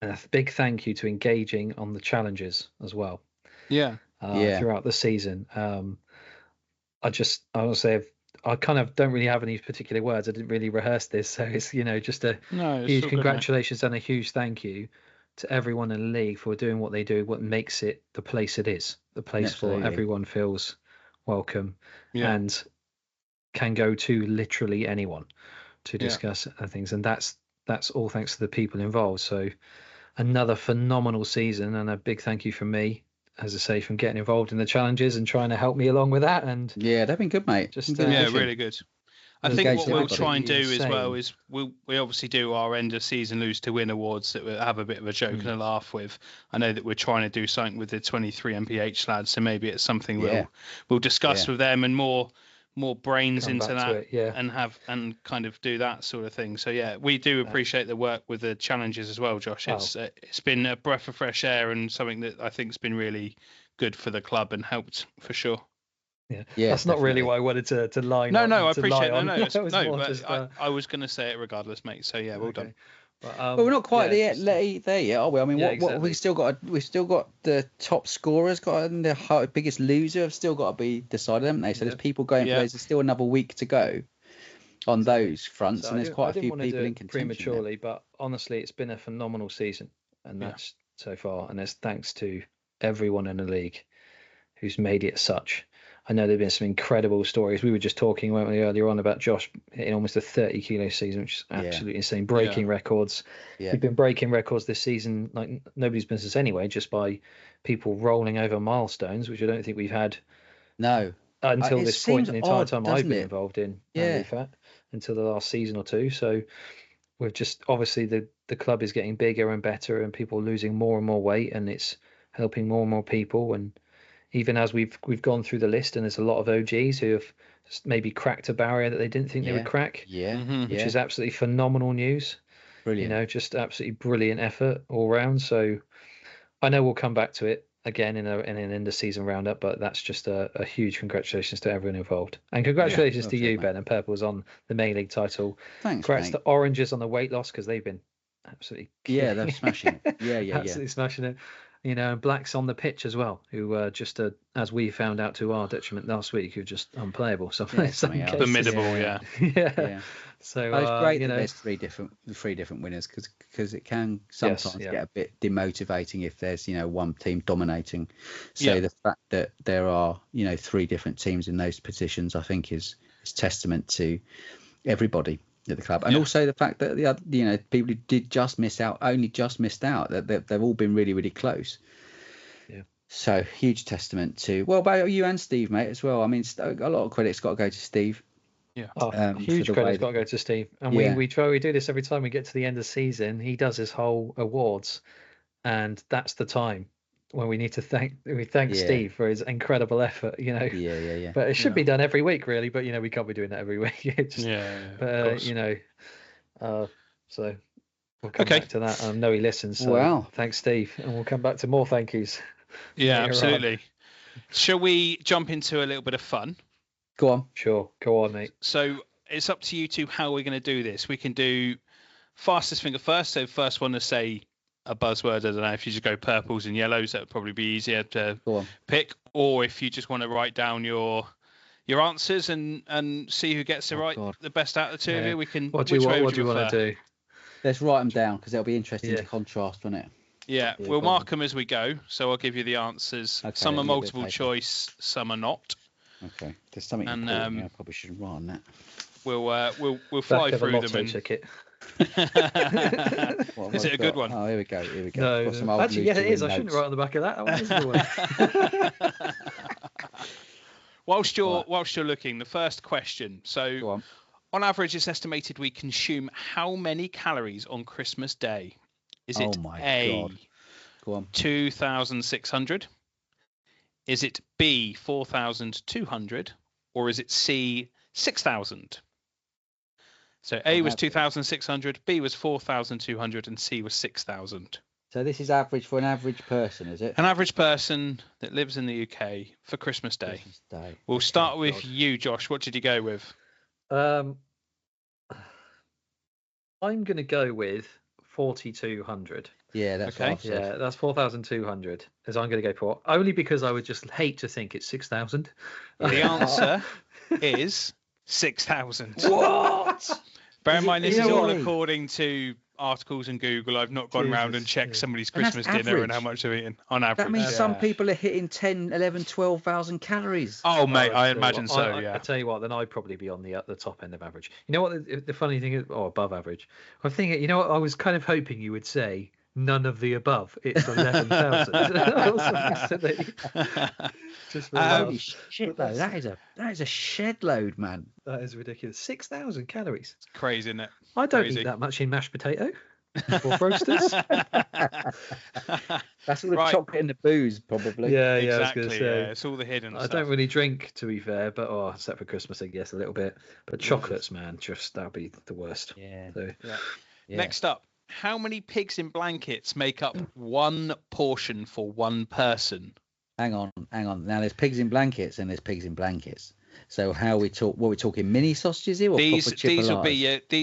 a big thank you to engaging on the challenges as well. Throughout the season. I will say I kind of don't really have any particular words. I didn't really rehearse this, so it's just a huge congratulations and a huge thank you to everyone in the league for doing what they do, what makes it the place it is, the place for everyone feels welcome and can go to literally anyone to discuss things, and that's all thanks to the people involved. So another phenomenal season, and a big thank you from me, as I say, from getting involved in the challenges and trying to help me along with that. And they've been good, mate. Really good. I think what we'll try and do as well is we obviously do our end of season lose to win awards that we'll have a bit of a joke and a laugh with. I know that we're trying to do something with the 23 MPH lads, so maybe it's something we'll discuss with them and more brains into that and kind of do that sort of thing. So we do appreciate the work with the challenges as well, Josh. It's been a breath of fresh air and something that I think's been really good for the club and helped for sure. That's not really what I wanted to line. No, I appreciate it. I was going to say it regardless, mate. So well done. But we're not quite there yet, are we? I mean, what have we still got? We've still got the top scorers, and the biggest loser have still got to be decided, haven't they? So there's people going for those. There's still another week to go on those fronts, and there's quite a few people in contention. Prematurely, but honestly, it's been a phenomenal season, and that's so far. And there's thanks to everyone in the league who's made it such. I know there have been some incredible stories. We were just talking, weren't we, earlier on about Josh hitting almost a 30-kilo season, which is absolutely insane. Breaking records. We've been breaking records this season like nobody's business anyway, just by people rolling over milestones, which I don't think we've had until this point in the entire time I've been involved in FAT, until the last season or two. So we've just, obviously the club is getting bigger and better and people losing more and more weight, and it's helping more and more people. And even as we've gone through the list, and there's a lot of OGs who have maybe cracked a barrier that they didn't think they would crack, which is absolutely phenomenal news. Brilliant. Just absolutely brilliant effort all round. So I know we'll come back to it again in an end of season roundup, but that's just a huge congratulations to everyone involved, and congratulations to you, Ben, and Purple's on the main league title. Thanks. Congrats to Oranges on the weight loss, because they've been absolutely they're smashing it. Absolutely smashing it. And Blacks on the pitch as well, who are just, as we found out to our detriment last week, who are just unplayable. So formidable, So it's great that there's three different winners, because it can sometimes get a bit demotivating if there's one team dominating. So the fact that there are 3 different teams in those positions, I think is testament to everybody at the club, and also the fact that the other, people who did only just missed out, that they've all been really, really close. So huge testament to, well, by you and Steve, mate, as well. I mean, a lot of credit's got to go to Steve. Yeah. Huge credit's got to go to Steve. And we do this every time we get to the end of the season. He does his whole awards, and that's the time when we need to thank Steve for his incredible effort. Yeah. But it should be done every week, really. But we can't be doing that every week. So we'll come back to that. I know he listens. So thanks, Steve, and we'll come back to more thank yous. Yeah, absolutely. Shall we jump into a little bit of fun? Go on. Sure. Go on, mate. So it's up to you two how we're going to do this. We can do fastest finger first. So first one to say a buzzword. I don't know if you just go purples and yellows, that would probably be easier to pick. Or if you just want to write down your answers and see who gets the best out of the two of you. We can. What do you want to do? Let's write them down because it'll be interesting to contrast, won't it? Yeah, we'll mark them as we go. So I'll give you the answers. Okay, some are multiple choice, some are not. Okay, there's something important here. I probably shouldn't write on that. We'll fly through them. Ticket. Is it a good one? Oh, here we go. No. Actually, yeah, it is. I shouldn't write on the back of that. That one is the one. Whilst you're looking, the first question. So, on average, it's estimated we consume how many calories on Christmas Day? Is it A, 2,600? Is it B, 4,200? Or is it C, 6,000? So A was 2,600, B was 4,200, and C was 6,000. So this is average for an average person, is it? An average person that lives in the UK for Christmas Day. We'll start with you, Josh. What did you go with? I'm going to go with 4,200. Yeah, that's okay. What yeah, that's 4,200. As I'm going to go for, only because I would just hate to think it's 6,000. The answer is 6,000. What? Bear in mind, this is all according to articles in Google. I've not gone round and checked somebody's Christmas dinner and how much they're eating on average. That means some people are hitting 10, 11, 12,000 calories. Oh, mate, I imagine so, yeah. I tell you what, then I'd probably be on the top end of average. You know what the funny thing is? Oh, above average. I'm thinking, you know what, I was kind of hoping you would say none of the above. It's 11,000. Holy shit, though. That is a shed load, man. That is ridiculous. 6,000 calories. It's crazy, isn't it? I don't eat that much in mashed potato or roasters. That's all the chocolate and the booze, probably. Yeah, exactly. I was going to say. Yeah, it's all the hidden stuff. I don't really drink, to be fair, but except for Christmas, I guess, a little bit. But chocolates, man, just that'll be the worst. Yeah. So, yeah. Next up, how many pigs in blankets make up one portion for one person? Hang on. Now there's pigs in blankets and there's pigs in blankets. So how we talk? What we're talking? Mini sausages here, or these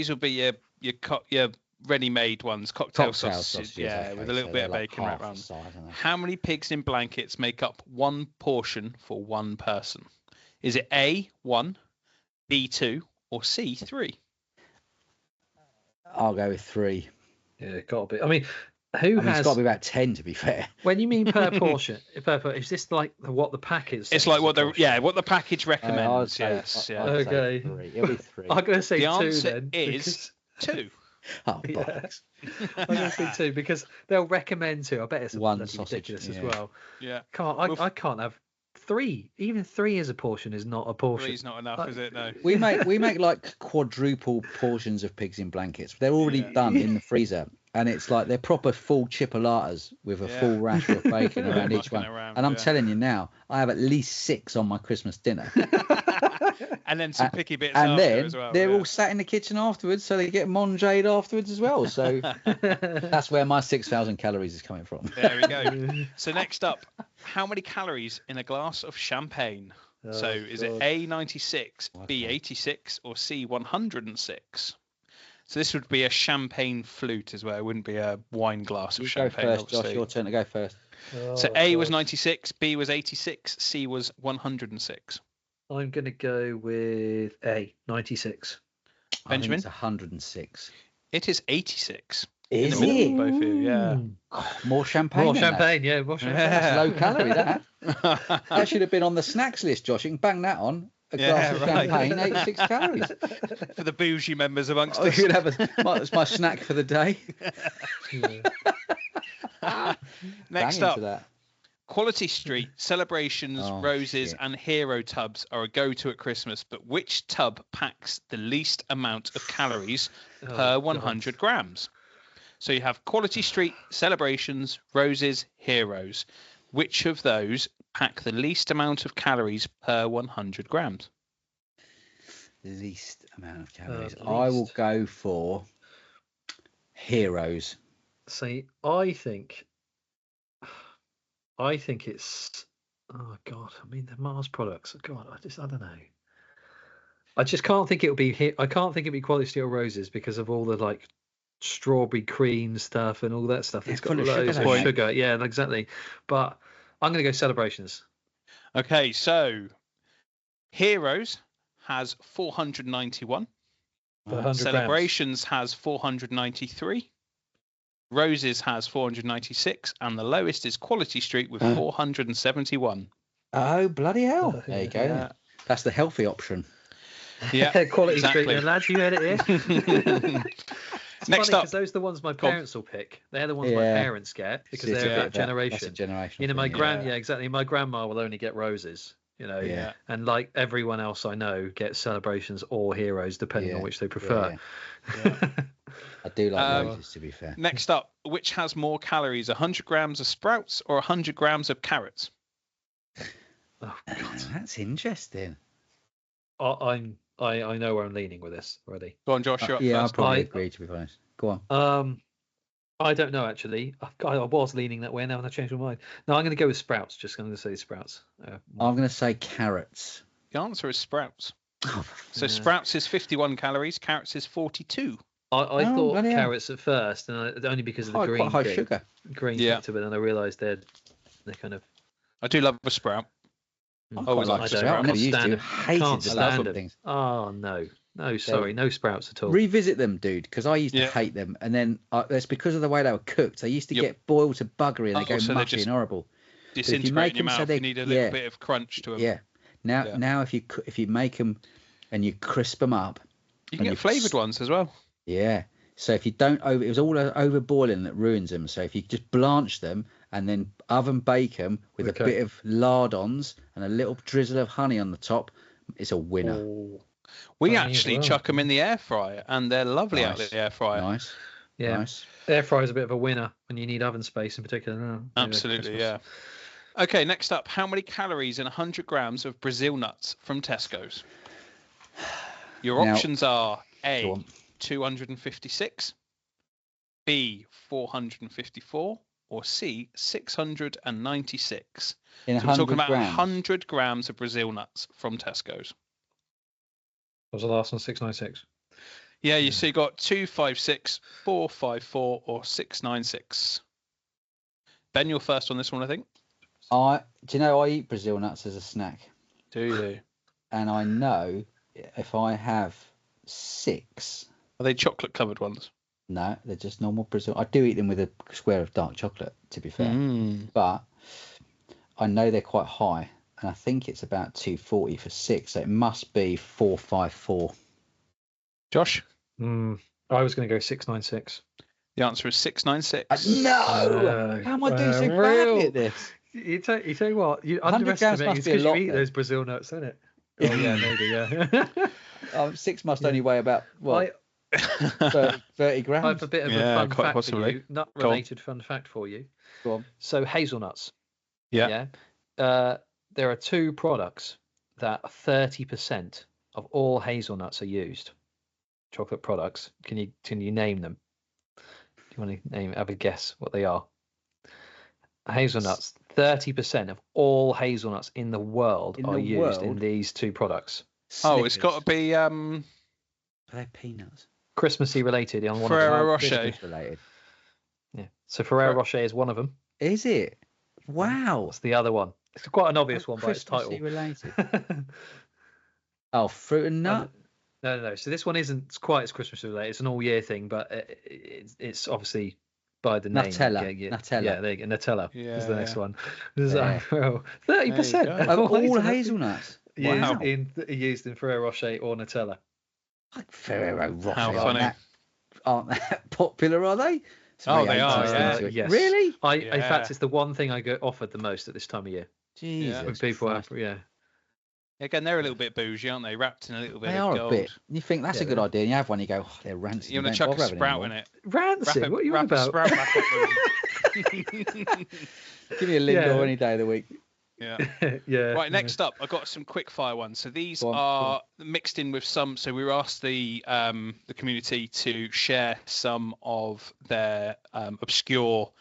will be your ready-made ones, cocktail sausages, okay, with a little bit of bacon wrapped around. How many pigs in blankets make up one portion for one person? Is it A, 1, B, 2, or C, 3? I'll go with 3. Yeah, got to be. I mean, it's got to be about 10, to be fair. When you mean per portion, is this like what the package? It's like what the package recommends. Yes. Okay. 3. It'll be 3. I'm going to say the 2 answer then. Is 2. Oh, bollocks. I'm going to say 2 because they'll recommend 2. I bet it's one sausage ridiculous as well. Yeah. I can't have 3. Even 3 as a portion is not a portion. 3's not enough, is it? No. We make like quadruple portions of pigs in blankets. They're already done in the freezer. And it's like they're proper full chipolatas with a full rasher of bacon around each one. And I'm telling you now, I have at least 6 on my Christmas dinner. And then some picky bits and after then as well. They're all sat in the kitchen afterwards, so they get manged afterwards as well. So that's where my 6,000 calories is coming from. There we go. So next up, how many calories in a glass of champagne? Is it A, 96, B, 86, or C, 106? So this would be a champagne flute as well. It wouldn't be a wine glass of champagne. Go first, obviously. Josh. Your turn to go first. So A was 96, B was 86, C was 106. I'm going to go with A, 96. Benjamin? I think it's 106. It is 86. Is it? Both of you, yeah. More champagne. More champagne. That's low calorie, that. That should have been on the snacks list, Josh. You can bang that on. A glass of champagne, 86 calories. For the bougie members amongst us. You could have it's my snack for the day. Next up, Quality Street, Celebrations, Roses, and Hero tubs are a go-to at Christmas, but which tub packs the least amount of calories per 100 grams? So you have Quality Street, Celebrations, Roses, Heroes. Which of those pack the least amount of calories per 100 grams? Least amount of calories. I will go for Heroes. See, I think it's. Oh God! I mean, the Mars products. God, I don't know. I just can't think it would be. I can't think it'd be Quality Street or Roses because of all the like strawberry cream stuff and all that stuff. It's got loads of sugar. Yeah, exactly. But I'm going to go Celebrations. Okay, so Heroes has 491. Celebrations has 493. Roses has 496, and the lowest is Quality Street with 471. Oh, bloody hell. There you go. Yeah. That's the healthy option. Yeah, Quality Street, lads, you heard it here. It's Next funny, up, because those are the ones my parents will pick. They're the ones my parents get because they're that generation. That's a generation. You know, my exactly. My grandma will only get Roses. You know, and like everyone else I know gets Celebrations or Heroes, depending on which they prefer. Yeah. I do like Roses, to be fair. Next up, which has more calories, 100 grams of sprouts or 100 grams of carrots? Oh God, that's interesting. I know where I'm leaning with this already. Go on, Josh. Yeah, I'll probably agree, to be honest. Go on. I don't know, actually. I was leaning that way, and now I've changed my mind. No, I'm going to go with sprouts. Just going to say sprouts. I'm going to say carrots. The answer is sprouts. So sprouts is 51 calories, carrots is 42. I thought carrots at first, and only because of the green high sugar. Green to it, and I realised they're kind of. I do love a sprout. I always like sprouts. I never used to. Hated the things. Oh no, sorry, no sprouts at all. Revisit them, dude, because I used to hate them, and then that's because of the way they were cooked. They used to get boiled to buggery, and they go mushy and horrible. Disintegrate in your mouth. You need a little bit of crunch to them. Yeah. Now, if you make them and you crisp them up, you can get flavoured ones as well. Yeah. So if you don't it was all over boiling that ruins them. So if you just blanch them and then oven bake them with a bit of lardons and a little drizzle of honey on the top, it's a winner. Oh. We actually chuck them in the air fryer, and they're lovely out of the air fryer. Nice. Yeah. Nice. Air fryer is a bit of a winner when you need oven space in particular. No, absolutely, yeah. Okay, next up, how many calories in 100 grams of Brazil nuts from Tesco's? Your options are A, 256, B, 454, or C, 696. So we're talking about 100 grams of Brazil nuts from Tesco's. What was the last one? 696. Yeah, so you got 256, 454, or 696. Ben, you're first on this one, I think. Do you know I eat Brazil nuts as a snack? Do you? And I know if I have 6. Are they chocolate covered ones? No, they're just normal Brazil. I do eat them with a square of dark chocolate, to be fair. But I know they're quite high, and I think it's about 240 for 6, so it must be 454. Josh? I was going to go 696. The answer is 696. No! How am I doing so badly at this? You tell you what, you underestimate because you eat those Brazil nuts, isn't it? Oh yeah, maybe, yeah. 6 must only weigh about 30 grams. I have a bit of a fun fact for you, nut-related fun fact for you. Go on. So hazelnuts. Yeah. There are 2 products that 30% of all hazelnuts are used. Chocolate products. Can you name them? Do you want to have a guess what they are? Hazelnuts. 30% of all hazelnuts in the world are used in these 2 products. Snickers. Oh, it's got to be Are they peanuts? Christmassy related on one Ferrero of them. Rocher. Christmas related. Yeah. So Ferrero Rocher is one of them. Is it? Wow. What's the other one? It's quite an obvious one by its title. Christmassy related. Oh, fruit and nut. No. So this one isn't quite as Christmas related. It's an all year thing, but it's obviously by the name. Nutella. Yeah, there you go. Nutella is the next one. 30% of all hazelnuts. Used in Ferrero Rocher or Nutella. Like Ferrero Rocher. How funny. Aren't that popular, are they? Oh, they are, yeah. Yes. Really? In fact, it's the one thing I get offered the most at this time of year. Jesus. When people are, Again, they're a little bit bougie, aren't they? Wrapped in a little bit They of are gold. a bit. You think that's a good idea, and you have one, you go, oh, they're rancid. You want to chuck a sprout in it? Rancid? What are you on about? Sprout back up. Give me a Lindor any day of the week. Yeah. Yeah. Right, next up, I've got some quick fire ones. So these are mixed in with some. So we were asked the community to share some of their obscure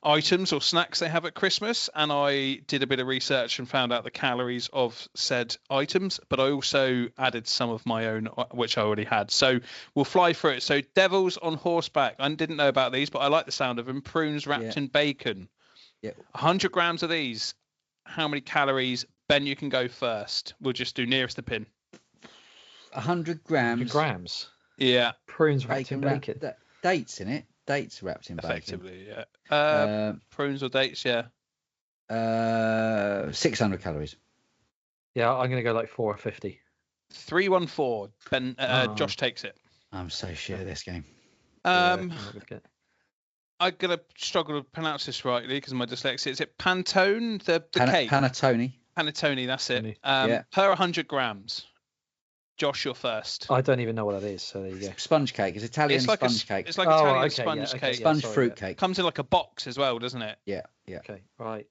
items or snacks they have at Christmas, and I did a bit of research and found out the calories of said items, but I also added some of my own, which I already had. So we'll fly through it. So devils on horseback. I didn't know about these, but I like the sound of them. Prunes wrapped in bacon. 100 grams of these. How many calories? Ben, you can go first. We'll just do nearest the pin. 100 grams. 100 grams. Yeah. Prunes wrapped in bacon. Dates in it. Dates wrapped in bacon. Effectively, yeah. Prunes or dates, yeah. 600 calories. Yeah, I'm going to go like 450. 314. Ben, Josh takes it. I'm so shit at this game. I'm going to struggle to pronounce this rightly because of my dyslexia. Is it Pantone, the cake? Panettone. Panettone, that's it. Per 100 grams. Josh, you're first. I don't even know what that is, so there you go. Sponge cake. It's Italian sponge cake. It's like Italian sponge cake. Sponge fruit cake. Comes in like a box as well, doesn't it? Yeah. Okay, right.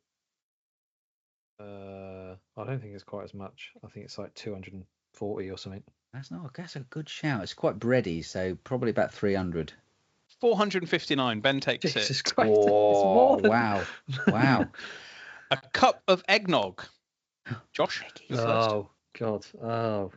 I don't think it's quite as much. I think it's like 240 or something. That's a good shout. It's quite bready, so probably about 300. 459. Ben takes it. Jesus Christ. It's more than... Wow. A cup of eggnog. Josh, you're first. Oh, God. Oh.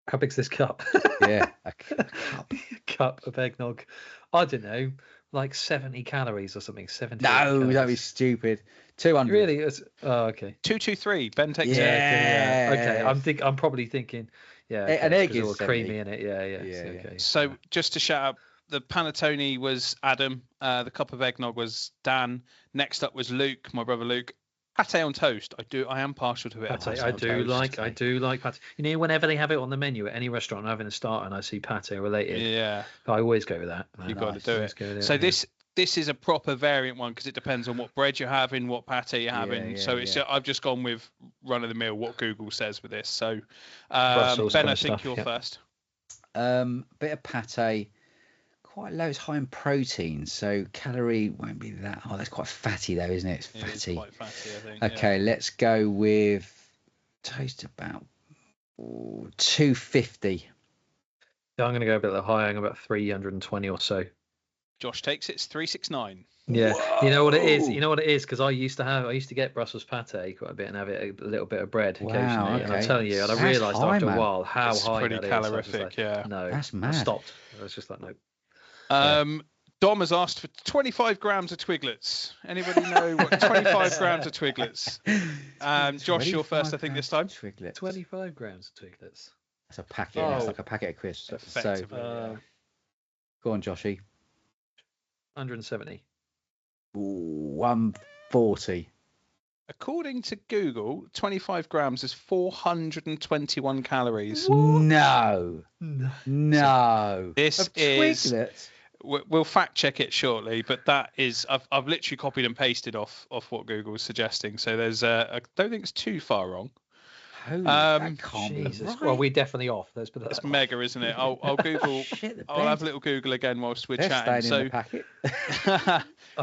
How big's this cup? Yeah, a cup. A cup of eggnog. I don't know, like 70 calories or something. 70. No, calories. don't be stupid. 200. Really? Oh, okay. 223. Ben takes it. Okay. I'm probably thinking, an egg is all creamy in it. Yeah. Okay. So just to shout out, the panettone was Adam. The cup of eggnog was Dan. Next up was Luke, my brother Luke. Pate on toast. I am partial to it. I do like pate. You know, whenever they have it on the menu at any restaurant, I'm having a starter and I see pate related. Yeah. I always go with that. You've got to do it. So this is a proper variant one because it depends on what bread you're having, what pate you're having. I've just gone with run of the mill, what Google says with this. So Ben, I think you're first. Bit of pate. Quite low. It's high in protein, so calorie won't be that. Oh, that's quite fatty though, isn't it? It's fatty. It is quite fatty, I think. Okay, let's go with toast about 250. I'm going to go a bit higher. I'm about 320 or so. Josh takes it. It's 369. Yeah. Whoa. You know what it is? Because I used to get Brussels pate quite a bit and have it a little bit of bread occasionally. Okay. And I'm telling you, and I realised after a while how high that is. Pretty calorific, like, no, that's mad. I stopped. I was just like, nope. Dom has asked for 25 grams of Twiglets. Anybody know what 25 grams of Twiglets? Josh, you're first, I think, this time. 25 grams of Twiglets. That's a packet. That's like a packet of crisps. So, go on, Joshy. 170. 140. According to Google, 25 grams is 421 calories. What? No. This is Twiglets. We'll fact check it shortly, but that is I've literally copied and pasted off what Google is suggesting. So there's I don't think it's too far wrong. That can't be right. Well, we're definitely off. It's mega, isn't it? I'll Google. I'll have a little Google again whilst we're chatting. So in the packet.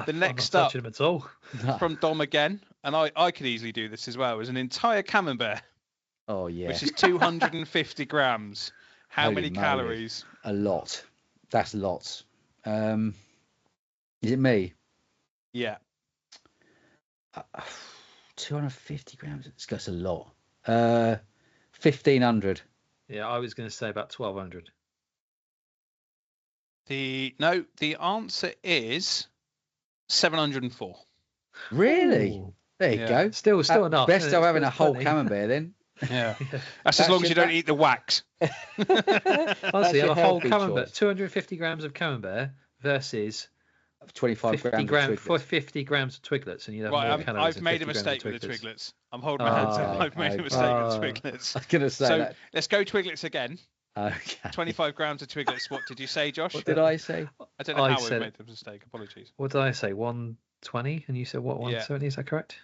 The next up them at all. From Dom again, and I could easily do this as well, is an entire camembert. Oh yeah. Which is 250 grams. How many calories? A lot. That's lots. Is it me? Yeah. 250 grams. That's a lot. 1,500. Yeah, I was going to say about 1,200. The answer is 704. Really? Ooh. There you go. Still enough. Best of having a whole camembert then. Yeah. That's as long as you don't eat the wax. Honestly, a whole camembert, 250 grams of camembert versus 25 grams of 50 grams of Twiglets, and you have more calories. I've made a mistake with the Twiglets. I'm holding my hands up. I've made a mistake with Twiglets. I was going to say so that. Let's go Twiglets again. Okay. 25 grams of Twiglets. What did you say, Josh? What did I say? I don't know I how we said- made the mistake. Apologies. What did I say? 120, and you said what? 170? Is that correct?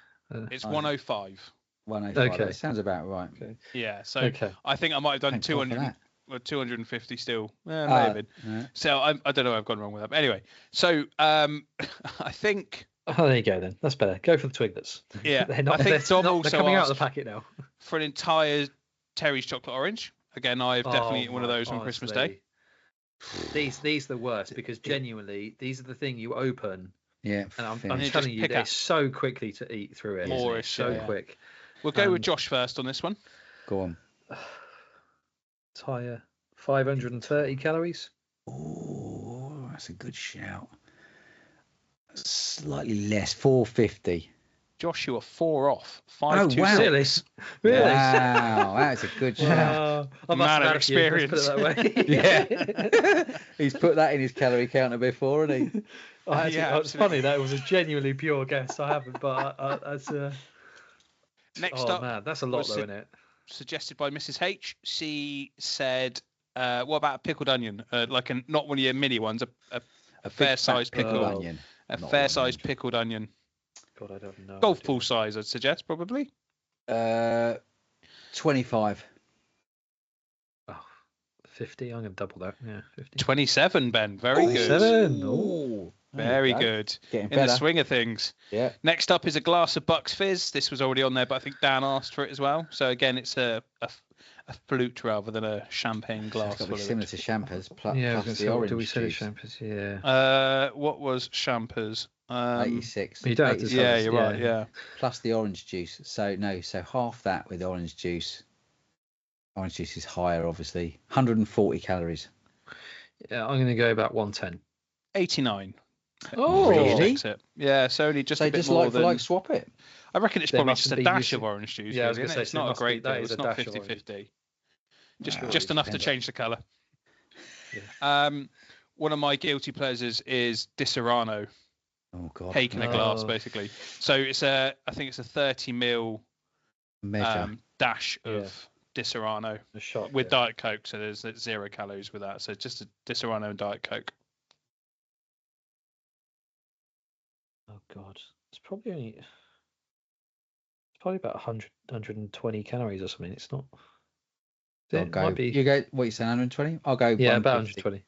It's 105. 105. Okay. That sounds about right. Okay. Yeah. So Okay. I think I might have done Thank God for 200 that. or 250 still. Maybe. No. So I don't know. I've gone wrong with that. But anyway, so I think. Oh, there you go then. That's better. Go for the Twiglets. Yeah, They're not, I think Dom they're also coming out of the asked packet now. for an entire Terry's chocolate orange. Again, I've definitely eaten one of those on Christmas Day. These are the worst because genuinely these are the thing you open Yeah. and I'm finished. telling you pick they're up. so quickly to eat through it. More So yeah. quick. We'll go with Josh first on this one. Go on. Tire 530 calories. Oh, that's a good shout. Slightly less, 450. Josh, you are 4 off. Oh, 526. wow. Really? Wow, that's a good shout. I must Man have of had a few, let's put it that way. Yeah. He's put that in his calorie counter before, hasn't he? It's funny that it was a genuinely pure guess. I haven't, but that's Next up, man, that's a lot though, isn't it? suggested by Mrs. H. She said, "What about a pickled onion? Like not one of your mini ones, a fair-sized pickled onion. a Not fair-sized orange. pickled onion, God, I don't know. golf ball size, I'd suggest probably." 25. 50. I'm gonna double that. Yeah, 50. 27, Ben. Very good. 27. Ooh, there Very you go. good. Getting In the better. swing of things. Yeah. Next up is a glass of Bucks Fizz. This was already on there, but I think Dan asked for it as well. So again, it's a flute rather than a champagne glass. It's got to full be of similar it. to Champers Yeah, I was plus gonna the say, what orange do we say to juice. Champers? Yeah. What was Champers? 86. You don't have to 86. tell Yeah, us, you're right. Yeah. Plus the orange juice. So half that with orange juice. Orange juice is higher, obviously. 140 calories. Yeah, I'm gonna go about 110. 89. Oh, really? Yeah, so only just So a bit just more like than. for like swap it. I reckon it's There probably mustn't just a be dash using- of orange juice. Yeah, I was really, gonna isn't say, it? It's so it not a must be- great that deal. is It's a not dash of orange. 50-50. No, Just enough to depends. change the colour. Yeah. One of my guilty pleasures is Disaronno, Oh god. cake in a glass, Oh. basically. So I think it's a 30 ml Measure. dash Yeah. of Disaronno A shot with yeah. Diet Coke. So there's 0 calories with that. So just a Disaronno and Diet Coke. Oh god, it's probably about 100, 120 calories or something. It's not. I'll It go. might be. You go. What you saying? 120? I'll go. Yeah, about 150.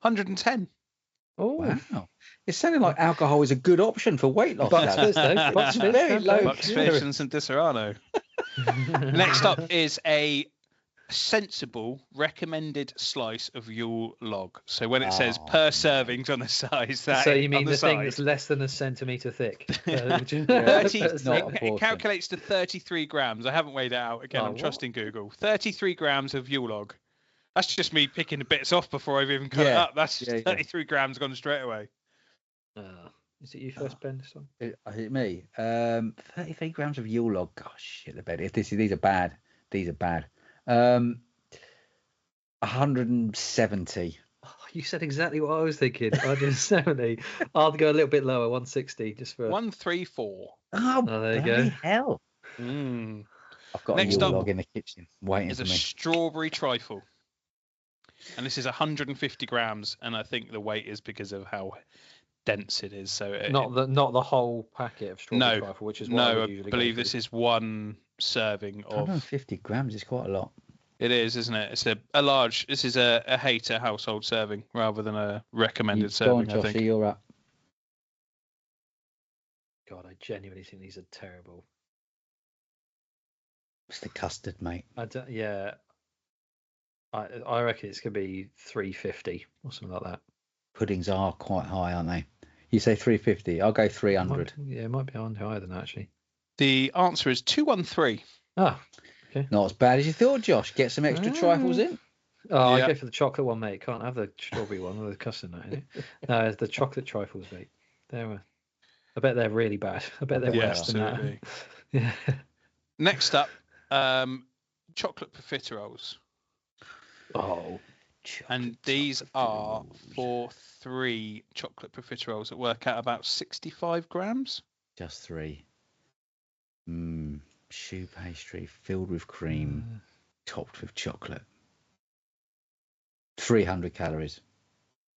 120. 110. Oh, Wow. It's sounding like alcohol is a good option for weight loss. Bucks lads. Fizz though. Bucks Fizz, Very fair low. play. Bucks Fish and some Disaronno. Next up is a sensible recommended slice of Yule log. So when it says Oh, per servings on the size, that So you on mean the thing side, that's less than a centimetre thick? Yeah, 30, it's not a it portion. calculates to 33 grams. I haven't weighed it out. Again, Oh, I'm what? trusting Google. 33 grams of Yule log. That's just me picking the bits off before I've even cut it Yeah. up. That's Yeah, yeah. 33 grams gone straight away. Is it you first, Ben? This one? Is it me? 33 grams of Yule log. Gosh, shit the bed. If these are bad. These are bad. 170. Oh, you said exactly what I was thinking. 170. I'll go a little bit lower, 160, just for. 134. Oh, there you bloody go. hell. Mm. I've got Next a Yule up log in the kitchen waiting Is for a me. strawberry trifle. And this is 150 grams, and I think the weight is because of how dense it is. So Not the whole packet of strawberry No, trifle, which is what I no, would I usually believe go this for. is one serving of. 150 grams is quite a lot. It is, isn't it? It's a large. This is a hater household serving rather than a recommended Go on, serving. I Joshie, think. you're up. God, I genuinely think these are terrible. It's the custard, mate. I don't, yeah. I reckon it's gonna be 350 or something like that. Puddings are quite high, aren't they? You say 350. I'll go 300. It might be on higher than that, actually. The answer is 213. Ah, Not as bad as you thought, Josh. Get some extra trifles in. oh, Yeah. I go for the chocolate one, mate. Can't have the strawberry one with the custard nut in it. No, it's the chocolate trifles, mate. I bet they're really bad. I bet they're Yeah, worse than absolutely. that. Yeah. Next up, chocolate profiteroles. Oh, And these are for 3 chocolate profiteroles that work out about 65 grams. Just 3. Choux pastry filled with cream, topped with chocolate. 300 calories.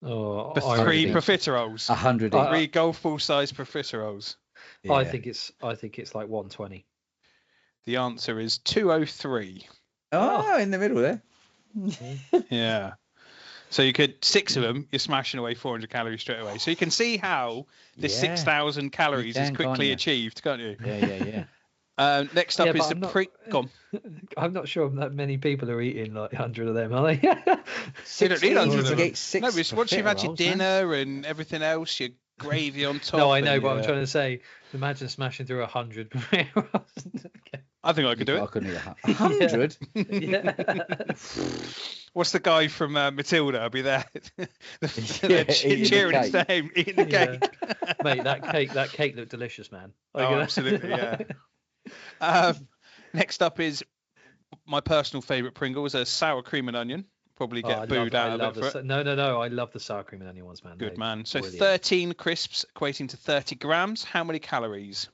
Oh, For I three reckon- profiteroles. 100 each. 3 golf ball size profiteroles. Yeah. I think it's like 120. The answer is 203. Oh, in the middle there. Yeah. So you could 6 of them, you're smashing away 400 calories straight away. So you can see how this Yeah. 6,000 calories is can, quickly can't you? achieved, can't you? Yeah. Next up Yeah, is but the I'm not- Go on. I'm not sure that many people are eating like 100 of them, are they? You don't need 100 of them. Get 6 No, but once you've had your profiteroles, man. dinner and everything else, your gravy on top. No, I know, and but I'm your- trying to say, imagine smashing through 100. I think I could do I it. couldn't eat 100. Yeah. What's the guy from Matilda? I'll be there. Yeah, eating the cheering his cake. name, eating the Yeah. cake. Mate, that cake looked delicious, man. Oh, absolutely, yeah. Next up is my personal favourite Pringles, a sour cream and onion. Probably get booed out of it for it. No, I love the sour cream and onion ones, man. Good They're man. So brilliant. 13 crisps equating to 30 grams. How many calories?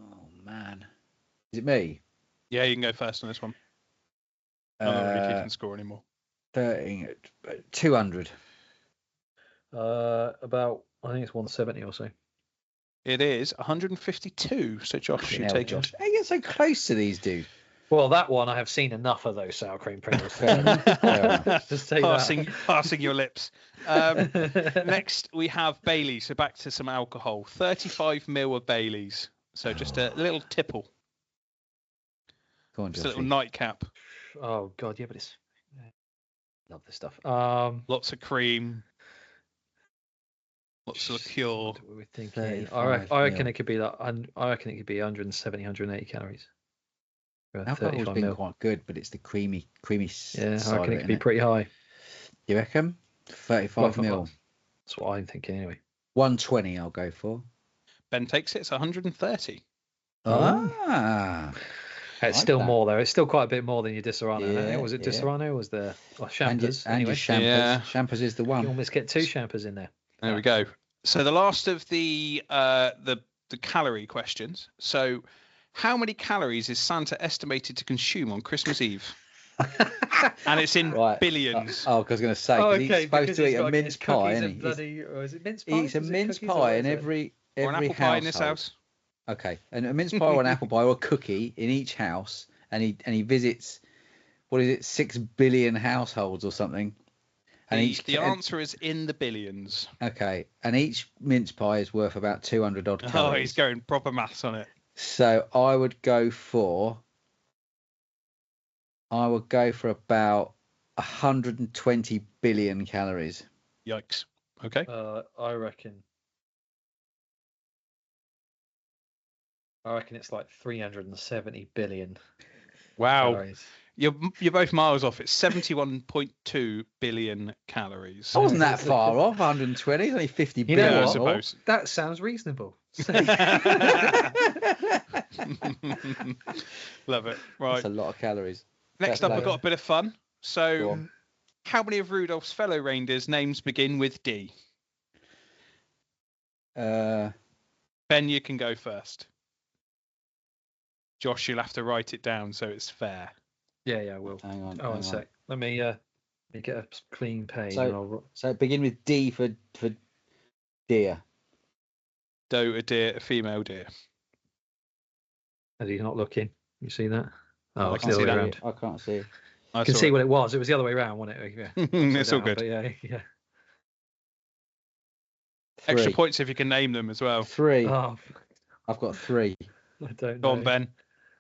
Oh, man. Is it me? Yeah, you can go first on this one. I'm not really keeping score anymore. 13, 200. About, I think it's 170 or so. It is 152. So Josh, you take it. How you get so close to these dudes? Well, that one, I have seen enough of those sour cream Pringles. Fair enough. Just take Passing your lips. that. Next, we have Baileys. So back to some alcohol. 35 ml of Baileys. So just a little tipple. Go on, Just a little Joshy. nightcap. Oh, God, yeah, but it's... Love this stuff. Lots of cream. Lots of liqueur. What were we thinking? 35 I reckon mil. it could be like, I reckon it could be 170, 180 calories. For a Alcohol's 35 been mil. quite good, but it's the creamy Yeah, side I reckon of it could be innit? pretty high. You reckon? 35 Well, mil. That's what I'm thinking anyway. 120 I'll go for. Ben takes it. It's 130. Ah. It's like still that. more though. It's still quite a bit more than your Disaronno. Yeah, Was it yeah. Disaronno? Was there And Champers? your Anyway, Champers. Yeah. Champers is the you one. almost get 2 Champers in there. There we go. So the last of the calorie questions. So, how many calories is Santa estimated to consume on Christmas Eve? And it's in Right. billions. Oh, 'cause I was going to say, 'cause he's supposed to eat a mince pie, isn't he? Or is it mince pie? He eats a Is it mince cookies or pie what in is it? every or an apple pie in this household. house. Okay, and a mince pie or an apple pie or a cookie in each house, and he visits, what is it, 6 billion households or something, and The answer is in the billions. okay, and each mince pie is worth about 200 odd calories. Oh, he's going proper maths on it. So I would go for about 120 billion calories. Yikes. Okay. I reckon it's like 370 billion. Wow. calories. You're both miles off. It's 71.2 billion calories. I wasn't that far off. 120, it's only 50 You know billion. I what? more. suppose. That sounds reasonable. Love it. Right. That's a lot of calories. Next Fair up, play. we've got a bit of fun. Go So, on. how many of Rudolph's fellow reindeers' names begin with D? Uh, Ben, you can go first. Josh, you'll have to write it down so it's fair. Yeah, I will. hang on. Oh, one hang on. sec. Let me get a clean page. So- and I'll... So begin with D for deer. Doe, a deer, a female deer. As he's not looking. You see that? Oh, I it's can the see other way that. around. I can't see it. I You can saw see it. what it was. It was the other way around, wasn't it? Yeah. It's all Upside good. down, but yeah. Extra Three. points if you can name them as well. 3. Oh, I've got 3. I don't Go know. on, Ben.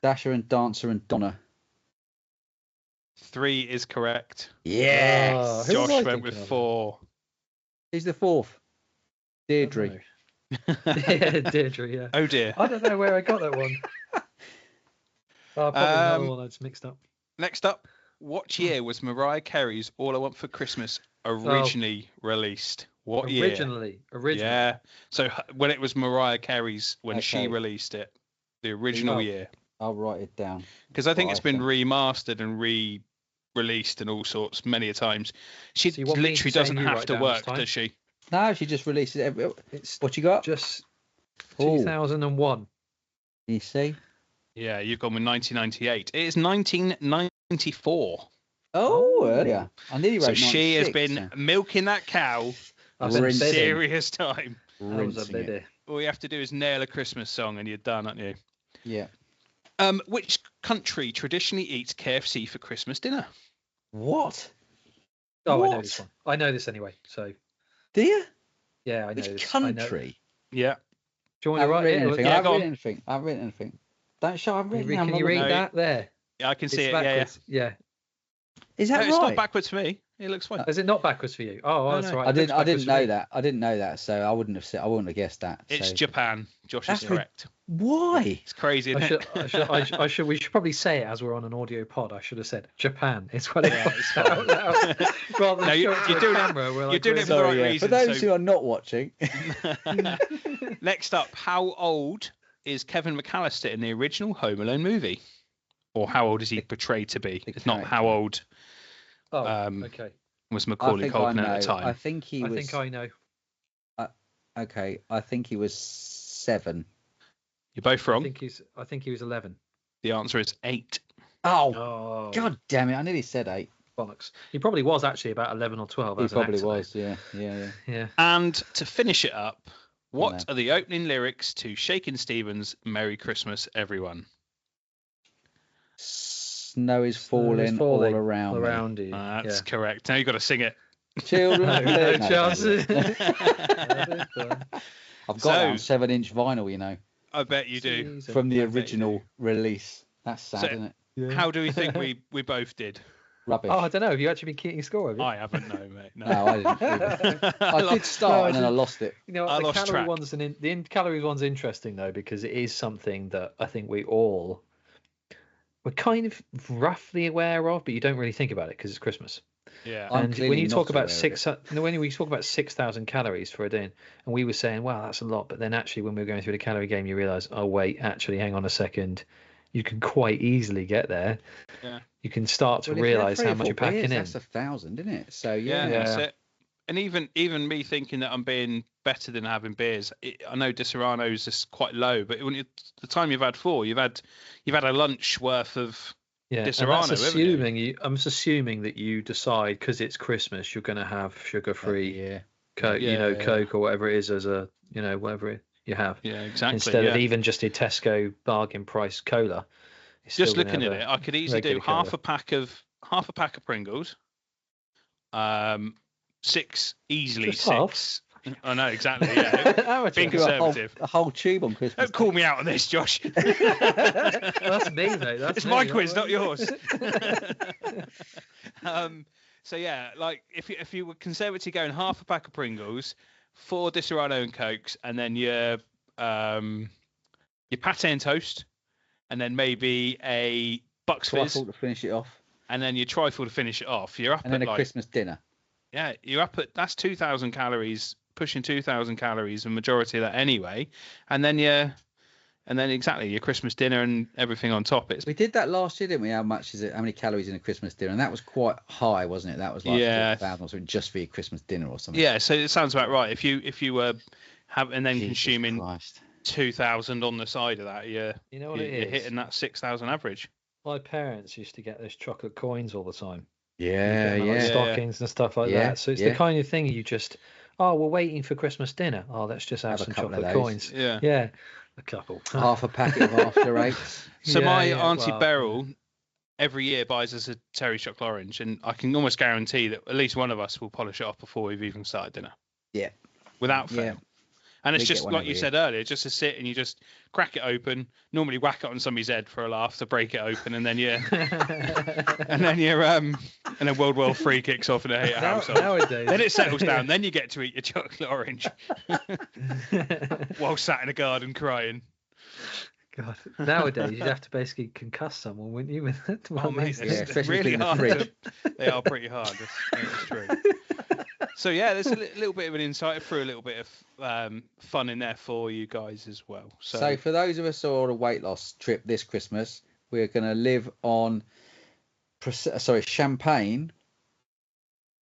Dasher and Dancer and Donna. 3 is correct. Yes. Who Josh was I went thinking with of? 4. Who's the 4th? I don't Deirdre. know. Yeah, Deirdre, yeah. Oh dear. I don't know where I got that one. Probably another one I just mixed up. Next up, what year was Mariah Carey's "All I Want for Christmas" originally released? What year? Originally. Yeah. So when it was Mariah Carey's when she Okay. released it, the original Oh. year. I'll write it down. Because I think What it's I been think. remastered and re-released and all sorts many a times. She So you want me to literally say doesn't you have write to down this work, time? does she? No, she just releases it every. It's What you got? just Ooh. 2001. You see? Yeah, you've gone with 1998. It is 1994. Oh, earlier. I nearly wrote So she has 96, been milking that cow I've for been some bidding. serious time. That was a rinsing it. biddy. All you have to do is nail a Christmas song and you're done, aren't you? Yeah. Which country traditionally eats KFC for Christmas dinner? What? Oh, I know What? this one. I know this anyway. So Do you? yeah, I know Which this. I know. country? Yeah. Do you I want to haven't write written it? anything. Yeah, I haven't go written on. anything. I haven't written anything. Don't show. I haven't written. Can you read No. that there? Yeah, I can see It's it. backwards. Yeah. Is No, that it's right? not backwards for me. It looks fine. Is it not backwards for you? Oh, No, that's no. right. I It looks didn't backwards for know me. that. I didn't know that, so I wouldn't have guessed that. It's so. Japan. Josh is That's re- correct. Why? It's crazy, isn't it? We should probably say it as we're on an audio pod. I should have said Japan. It's what it Yeah, was it's out loud. Rather than No, show it to you're the doing it- camera. We're you're like, doing it for the right reason. For those so- who are not watching, Next up, how old is Kevin McAllister in the original Home Alone movie? Or how old is he portrayed to be? the It's not how old Oh, okay. okay. was I Macaulay think I Culkin know. at the time. I think he I was. think I know. Okay, I think he was 7. You're both I wrong. think he was 11. The answer is 8. Oh, Oh, God damn it! I nearly said 8. bollocks. He probably was actually about 11 or 12. He as an probably actor, though. was. Yeah. Yeah. And to finish it up, what No. are the opening lyrics to Shakin' Stevens' "Merry Christmas, Everyone"? Snow is falling all around. around you. That's correct. Now you've got to sing it. Me. Children. No No, chances. I've got that on 7-inch vinyl, you know, I bet you do. from the I bet you original release. That's sad, So- isn't it? How do we think we both did? Rubbish. Oh, I don't know. Have you actually been keeping score? Have you? I haven't, no, mate. No. No, I didn't. I did start and then I lost it. You know, I the lost calorie track. one's the calories one's interesting though because it is something that I think we're kind of roughly aware of, but you don't really think about it because it's Christmas. Yeah. I'm And clearly when you not talk about aware when we talk about 6,000 calories for a day, and we were saying, wow, that's a lot, but then actually when we were going through the calorie game, you realise, oh wait, actually, hang on a second, you can quite easily get there. Yeah. You can start to Well, if you have realise 3 how or much 4 you're packing beers, in. That's 1,000, isn't it? So Yeah, yeah. that's it. And even me thinking that I'm being better than having beers, I know Di Serrano's just quite low, but the time you've had 4, you've had a lunch worth of Yeah, Di and Serrano, that's haven't you? assuming I'm just assuming that you decide because it's Christmas, you're going to have sugar-free Yeah. Coke, Yeah. Coke or whatever it is as a, whatever you have. Yeah, exactly. Instead yeah. of even just a Tesco bargain price cola. It's Just still gonna looking at have it, I could easily do regular half cola. a pack of Pringles, 6 easily Just half? 6. I know exactly. Yeah, How much being is it? conservative. A whole tube on Christmas. Don't call me out on this, Josh. Well, that's me, mate. That's It's me, my that quiz, one. not yours. So yeah, like if you were conservative, going half a pack of Pringles, 4 Di Serrano and Cokes, and then your pate and toast, and then maybe a Bucks Fizz, Trifle to finish it off, and then your trifle to finish it off. You're up and then at a like Christmas dinner. yeah, you're up at that's 2,000 calories, pushing 2,000 calories, the majority of that anyway, and then exactly your Christmas dinner and everything on top. It's We did that last year, didn't we? How many calories in a Christmas dinner? And that was quite high, wasn't it? That was like Yeah. 4,000 or something just for your Christmas dinner or something. yeah, so it sounds about right. If you were and then Jesus consuming Christ. 2,000 on the side of that, You know what it you're is? hitting that 6,000 average. My parents used to get those chocolate coins all the time. Yeah, Like yeah. stockings and stuff like Yeah, that. So it's yeah. the kind of thing you just, we're waiting for Christmas dinner. Oh, let's just have Have a some couple of chocolate those. coins. Yeah. Yeah, a couple. Half a packet of After Eights. So Yeah, my yeah, auntie well, Beryl every year buys us a Terry chocolate orange, and I can almost guarantee that at least one of us will polish it off before we've even started dinner. Yeah. Without fail. Yeah. And it's We get just one like every you year. said earlier, just to sit and you just crack it open, normally whack it on somebody's head for a laugh to break it open, and then and then World War III kicks off in a household. Nowadays, Then it settles down. Then you get to eat your chocolate orange while sat in a garden crying. God, nowadays you'd have to basically concuss someone, wouldn't you? With it? Oh, mate, Yeah, it's especially really in the hard. fridge. They are pretty hard. That's true. So yeah, there's a little bit of an insight through a little bit of fun in there for you guys as well. So for those of us who are on a weight loss trip this Christmas, we're going to live on champagne.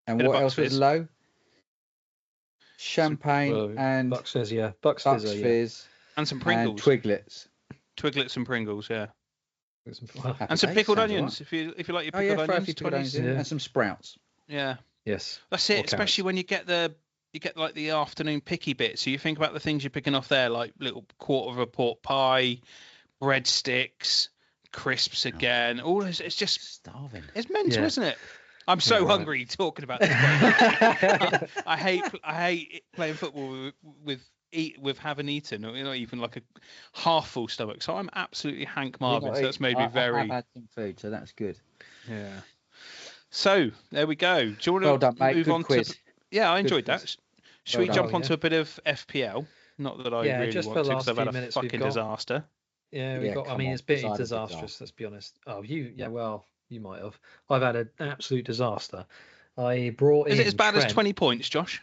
And Bit of what Bucks else was Fizz. low? Champagne and Bucks Fizz, yeah. Bucks Bucks Fizz, yeah. Fizz and some and Pringles, Twiglets. Twiglets and Pringles, yeah. And some pickled onions, if you like your pickled onions. Throw a few pickled onions in, and some sprouts. Yeah. Yes. That's it. Especially when you get like the afternoon picky bits. So you think about the things you're picking off there, like little quarter of a pork pie, breadsticks, crisps again. All this, it's just starving. It's mental, isn't it? I'm so hungry talking about this. I hate playing football with having eaten, not even like a half full stomach. So I'm absolutely Hank Marvin. So that's made me very. I've had some food, so that's good. Yeah. So there we go. Do you want to well done, mate. move Good on quiz. to? Yeah, I enjoyed that. Should we jump onto a bit of FPL? Not that I really just want to, for the because I've last had few a minutes fucking disaster. Yeah, we got. I mean, it's pretty disastrous. Let's be honest. Oh, well, you might have. I've had an absolute disaster. I brought in. Is it as bad Trent. as 20 points, Josh?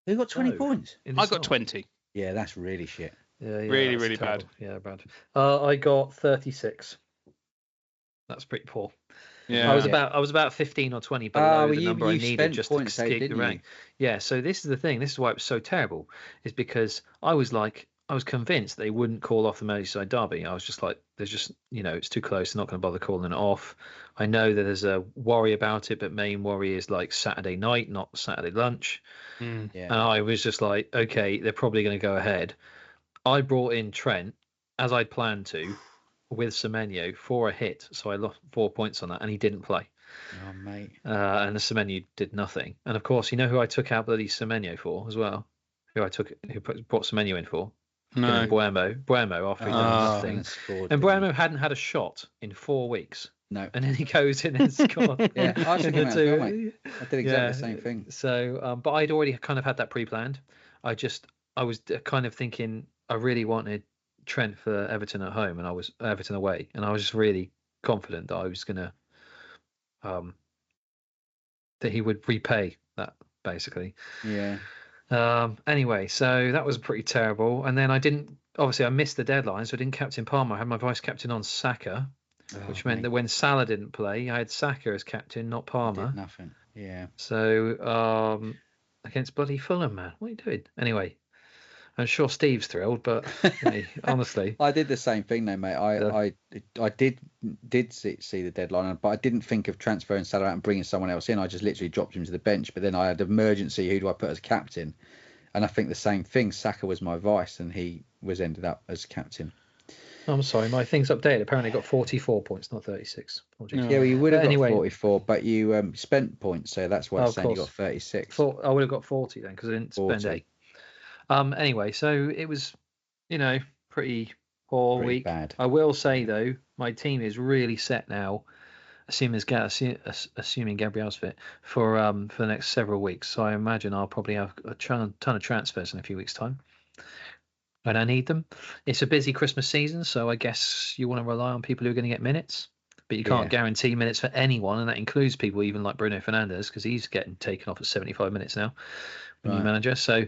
Who got 20 points? I got 20. Yeah, that's really shit. Yeah, really terrible. bad. Yeah, bad. I got 36. That's pretty poor. Yeah. I was about 15 or 20 below the number I needed just to kick the rank. Yeah, so this is the thing. This is why it was so terrible. Is because I was convinced they wouldn't call off the Merseyside derby. I was just like, there's just, it's too close. They're not going to bother calling it off. I know that there's a worry about it, but main worry is like Saturday night, not Saturday lunch. Yeah. And I was just like, okay, they're probably going to go ahead. I brought in Trent, as I'd planned to, with Semenyo for a hit. So I lost 4 points on that, and he didn't play. Oh, mate. And the Semenyo did nothing. And of course, you know who I took out bloody Semenyo for as well? Who brought Semenyo in for? No. Buemo after he did nothing. And Buemo hadn't had a shot in 4 weeks. No. And then he goes in and scored. Yeah, I did exactly the same thing. So, but I'd already kind of had that pre-planned. I was kind of thinking I really wanted Trent for Everton at home, and I was Everton away, and I was just really confident that I was gonna, that he would repay that basically. Yeah. Anyway, so that was pretty terrible, and then I missed the deadline, so I didn't captain Palmer. I had my vice captain on Saka, which meant that when Salah didn't play, I had Saka as captain, not Palmer. Did nothing. Yeah. So against bloody Fulham, man, what are you doing? Anyway. I'm sure Steve's thrilled, but honestly, I did the same thing, though, mate. I did see the deadline, but I didn't think of transferring Salah out and bringing someone else in. I just literally dropped him to the bench. But then I had emergency. Who do I put as captain? And I think the same thing. Saka was my vice, and he ended up as captain. I'm sorry, my thing's updated. Apparently, I got 44 points, not 36. Yeah, well, you would have got 44, but you spent points, so that's why I'm saying you got 36. I would have got 40 then because I didn't spend 8. Anyway, so it was, pretty poor week. Bad. I will say though, my team is really set now, assuming Gabriel's fit for the next several weeks. So I imagine I'll probably have a ton of transfers in a few weeks' time. And I need them. It's a busy Christmas season, so I guess you want to rely on people who are going to get minutes. But you can't guarantee minutes for anyone, and that includes people even like Bruno Fernandes, because he's getting taken off at 75 minutes now. New manager. So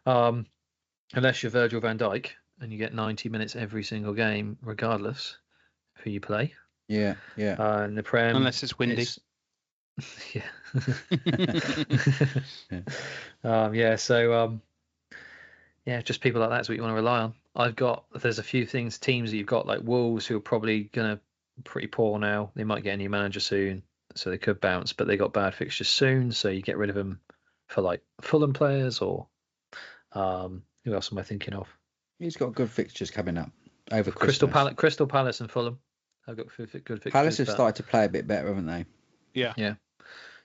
unless you're Virgil van Dijk and you get 90 minutes every single game, regardless of who you play. Yeah. And the Prem, unless it's windy. Just people like that's what you want to rely on. There's a few teams that you've got like Wolves who are probably gonna pretty poor now. They might get a new manager soon, so they could bounce, but they got bad fixtures soon, so you get rid of them for like Fulham players or who else am I thinking of? He's got good fixtures coming up over Christmas. Crystal Palace and Fulham. I've got good fixtures. Palace have started to play a bit better, haven't they? Yeah.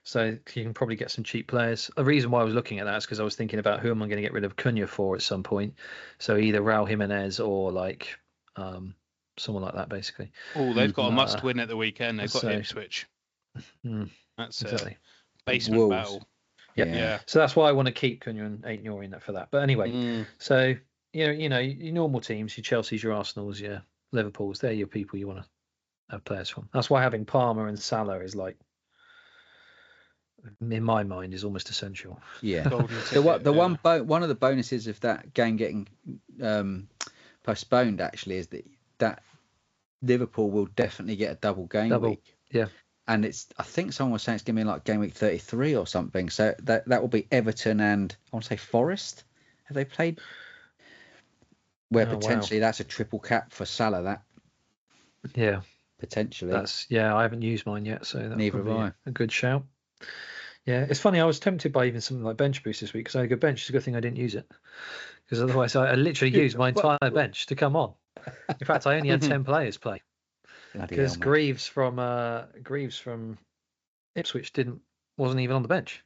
So you can probably get some cheap players. The reason why I was looking at that is because I was thinking about who am I going to get rid of Cunha for at some point. So either Raul Jimenez or like someone like that, basically. Oh, they've got a must-win at the weekend. They've got Ipswich. That's exactly. Basement Wolves. Battle. Yeah. So that's why I want to keep Cunha and Aït-Nouri in that for that. But anyway, so your normal teams, your Chelseas, your Arsenals, your Liverpools, they're your people you want to have players from. That's why having Palmer and Salah is like, in my mind, is almost essential. Yeah. One of the bonuses of that game getting postponed actually is that Liverpool will definitely get a double game week. Yeah. And I think someone was saying it's going to be like game week 33 or something. So that will be Everton and I want to say Forest. Have they played? Where potentially that's a triple cap for Salah. That. Yeah. potentially. I haven't used mine yet, so that's Neither have probably I. a good shout. Yeah, it's funny. I was tempted by even something like bench boost this week because I had a good bench. It's a good thing I didn't use it, because otherwise I literally used my entire bench to come on. In fact, I only had 10 players play because Greaves from Ipswich wasn't even on the bench.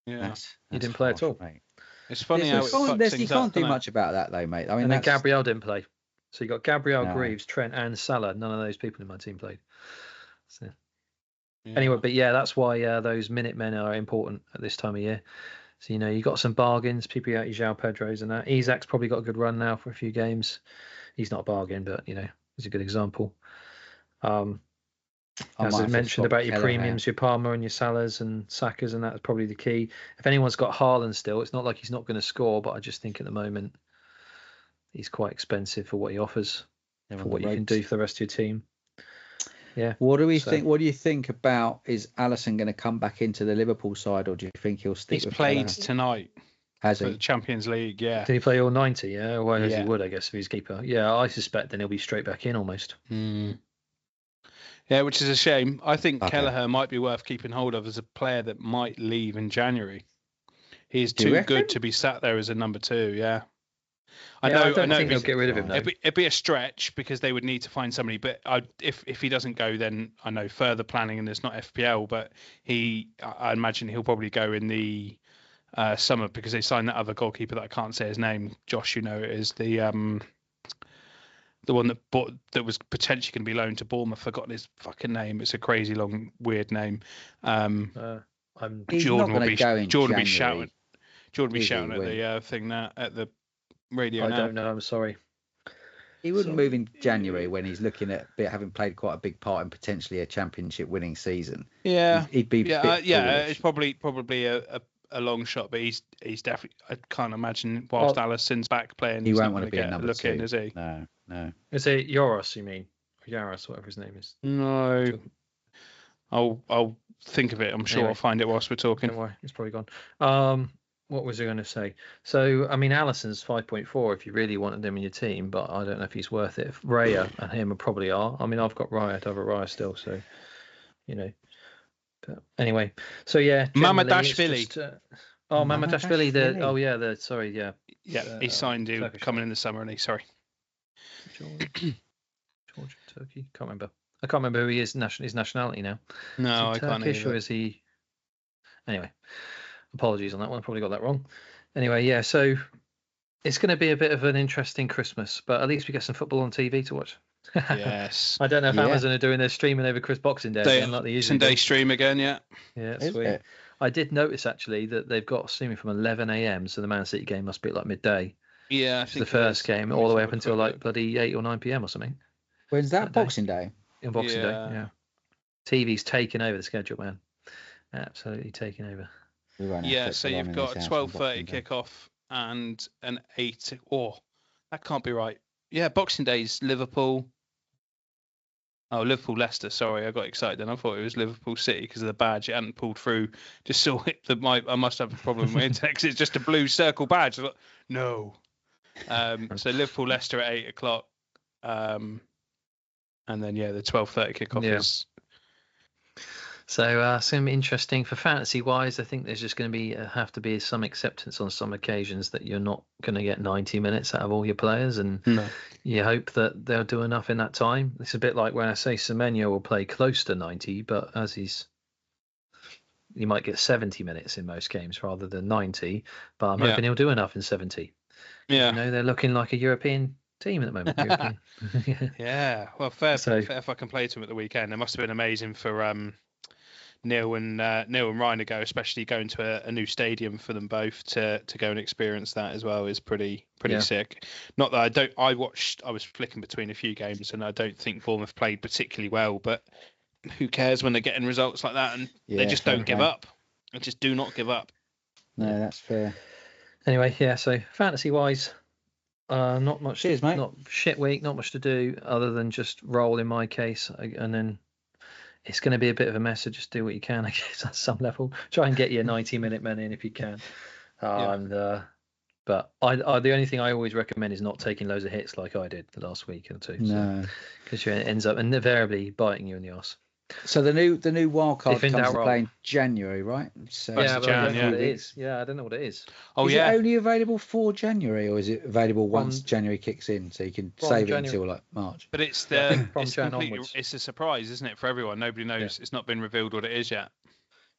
Yeah, he didn't play at all. Mate. It's funny how you can't do much about that though, mate. I mean, and then Gabriel didn't play, so you got Gabriel, No. Greaves, Trent, and Salah. None of those people in my team played. So. Anyway, but yeah, that's why those minute men are important at this time of year. So, you got some bargains, people like João Pedro's and that. Isak's probably got a good run now for a few games. He's not a bargain, but, he's a good example. As I mentioned about your premiums, your Palmer and your Salahs and Sakas, and that's probably the key. If anyone's got Haaland still, it's not like he's not going to score, but I just think at the moment he's quite expensive for what he offers, for what you can do for the rest of your team. Yeah. What do we think? What do you think about? Is Alisson going to come back into the Liverpool side, or do you think he'll stick? He's played tonight. Has he? For the Champions League, yeah. Did he play all 90? Yeah, well, as he would, I guess, if he's keeper. Yeah, I suspect then he'll be straight back in almost. Yeah, which is a shame. I think Kelleher might be worth keeping hold of as a player that might leave in January. He's too good to be sat there as a number 2. Yeah. I don't think they'll get rid of him. It'd be a stretch because they would need to find somebody. But if he doesn't go, then I know further planning, and it's not FPL. But I imagine he'll probably go in the summer because they signed that other goalkeeper that I can't say his name. Josh, it is the one that was potentially going to be loaned to Bournemouth. I've forgotten his fucking name. It's a crazy long weird name. Jordan will be shouting. Jordan will be shouting at the thing now at the radio. I don't know. I'm sorry. He wouldn't move in January when he's looking at having played quite a big part in potentially a championship winning season. Yeah, he'd be. It's probably a long shot, but he's definitely. I can't imagine whilst Alisson's back playing. He won't want to be a number 2. Is he? No. Is it Yoros? You mean Yaros, whatever his name is? No. I'll think of it. I'm sure I'll find it whilst we're talking. Don't worry, it's probably gone. What was I going to say? So, I mean, Alisson's 5.4 if you really wanted him in your team, but I don't know if he's worth it. Raya and him probably are. I mean, I've got Raya. I have a Raya still, so, But anyway, so yeah. Mamadashvili. Mamadashvili. Yeah, he signed you coming in the summer, and sorry. Georgia, Turkey. I can't remember who he is. His nationality now. No, I can't. Turkish, or is he? Anyway. Apologies on that one. I probably got that wrong. Anyway, yeah, so it's going to be a bit of an interesting Christmas, but at least we get some football on TV to watch. Yes. I don't know if Amazon are doing their streaming over Boxing Day again, like they usually do. Sunday stream again, yeah. Yeah, sweet. I did notice, actually, that they've got streaming from 11 a.m, so the Man City game must be like midday. Yeah, I think the first game, all the way up until like bloody 8 or 9 p.m. or something. When's that? Boxing Day? In Boxing Day, yeah. TV's taking over the schedule, man. Absolutely taking over. Yeah, so you've got a 12:30 kickoff and an 8. Oh, that can't be right. Yeah, Boxing Day's Liverpool. Oh, Liverpool-Leicester. Sorry, I got excited then. I thought it was Liverpool-City because of the badge. It hadn't pulled through. Just saw it. I must have a problem with my internet because it's just a blue circle badge. I thought, no. So Liverpool-Leicester at 8 o'clock. And then, the 12:30 kickoff is... So it's going to be interesting for fantasy-wise. I think there's just going to have to be some acceptance on some occasions that you're not going to get 90 minutes out of all your players, and you hope that they'll do enough in that time. It's a bit like when I say Semenyo will play close to 90, but you might get 70 minutes in most games rather than 90. But I'm hoping he'll do enough in 70. Yeah, they're looking like a European team at the moment. Yeah, well, fair if I can play to him at the weekend. It must have been amazing for Neil and Ryan to go, especially going to a new stadium for them both to go and experience that as well is pretty sick. Not that I was flicking between a few games and I don't think Bournemouth played particularly well, but who cares when they're getting results like that and they just don't give up. They just do not give up. No, that's fair. Anyway, so fantasy wise, not much. Cheers, mate. Not shit week, not much to do other than just roll in my case, and then it's going to be a bit of a mess. So just do what you can, I guess, at some level. Try and get your 90-minute men in if you can. But But the only thing I always recommend is not taking loads of hits like I did the last week or two. No, because it ends up invariably biting you in the arse. So the new wild card comes to play in January, right? So I don't know what it is. Yeah, I don't know what it is. Is it only available for January, or is it available once January kicks in, so you can save it until like March? But it's it's a surprise, isn't it, for everyone? Nobody knows. It's not been revealed what it is yet.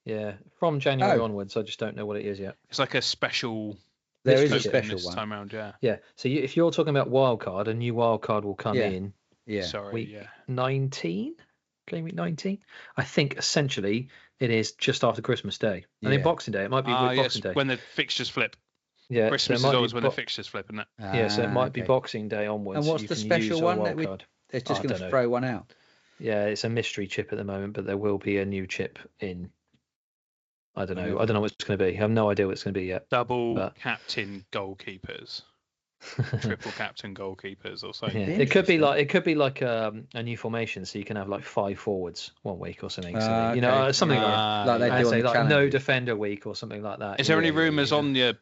Yeah, from January onwards, I just don't know what it is yet. It's like a special. There is a special this one time around, yeah. Yeah. So if you're talking about wild card, a new wild card will come in. Yeah. Week 19. Game week 19. I think essentially it is just after Christmas Day. And then Boxing Day. It might be Boxing Day. When the fixtures flip. Yeah. Christmas is always when the fixtures flip, isn't it? Yeah, so it might be Boxing Day onwards. And what's the special one that they're just going to throw one out? Yeah, it's a mystery chip at the moment, but there will be a new chip in. I don't know. I don't know what it's going to be. I have no idea what it's going to be yet. Double captain goalkeepers. Triple captain goalkeepers or something. Yeah. It could be like a new formation, so you can have like 5 forwards one week or something. You know, something like they do like no defender week or something like that. Is there any rumours on your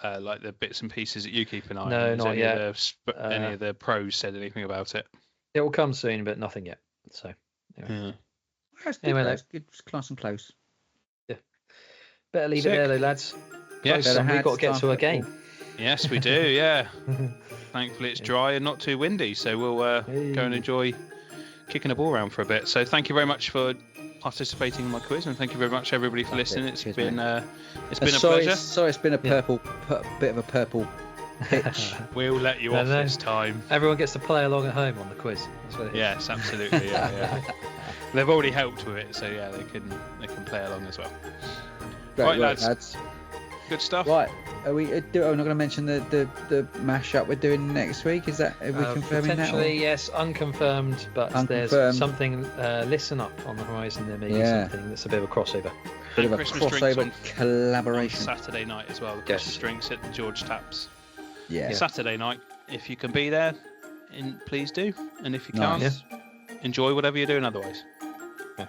like the bits and pieces that you keep an eye on? No, not yet. Any of the pros said anything about it? It will come soon, but nothing yet. So anyway, that's good, class and close. Yeah, better leave it there though, lads. Yes, we've got to get to a game. Yes, we do. Yeah. Thankfully, it's dry and not too windy, so we'll go and enjoy kicking a ball around for a bit. So, thank you very much for participating in my quiz, and thank you very much everybody for listening. It's been a pleasure. Sorry, it's been a bit of a purple pitch. We'll let you off this time. Everyone gets to play along at home on the quiz. That's what it is. Yes, absolutely. Yeah. They've already helped with it, so yeah, they can play along as well. Right, lads. Good stuff. Right, are we? Not going to mention the mashup we're doing next week. Is that? Are we confirming that? Potentially, yes, unconfirmed, but there's something. Listen up on the horizon. There may be something that's a bit of a crossover. Bit of a crossover collaboration. On Saturday night as well. Christmas drinks at the George Taps. Yeah. Saturday night. If you can be there, please do. And if you can't, enjoy whatever you're doing otherwise.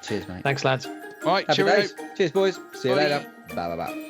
Cheers, mate. Thanks, lads. All right, cheers, boys. See you later. Bye.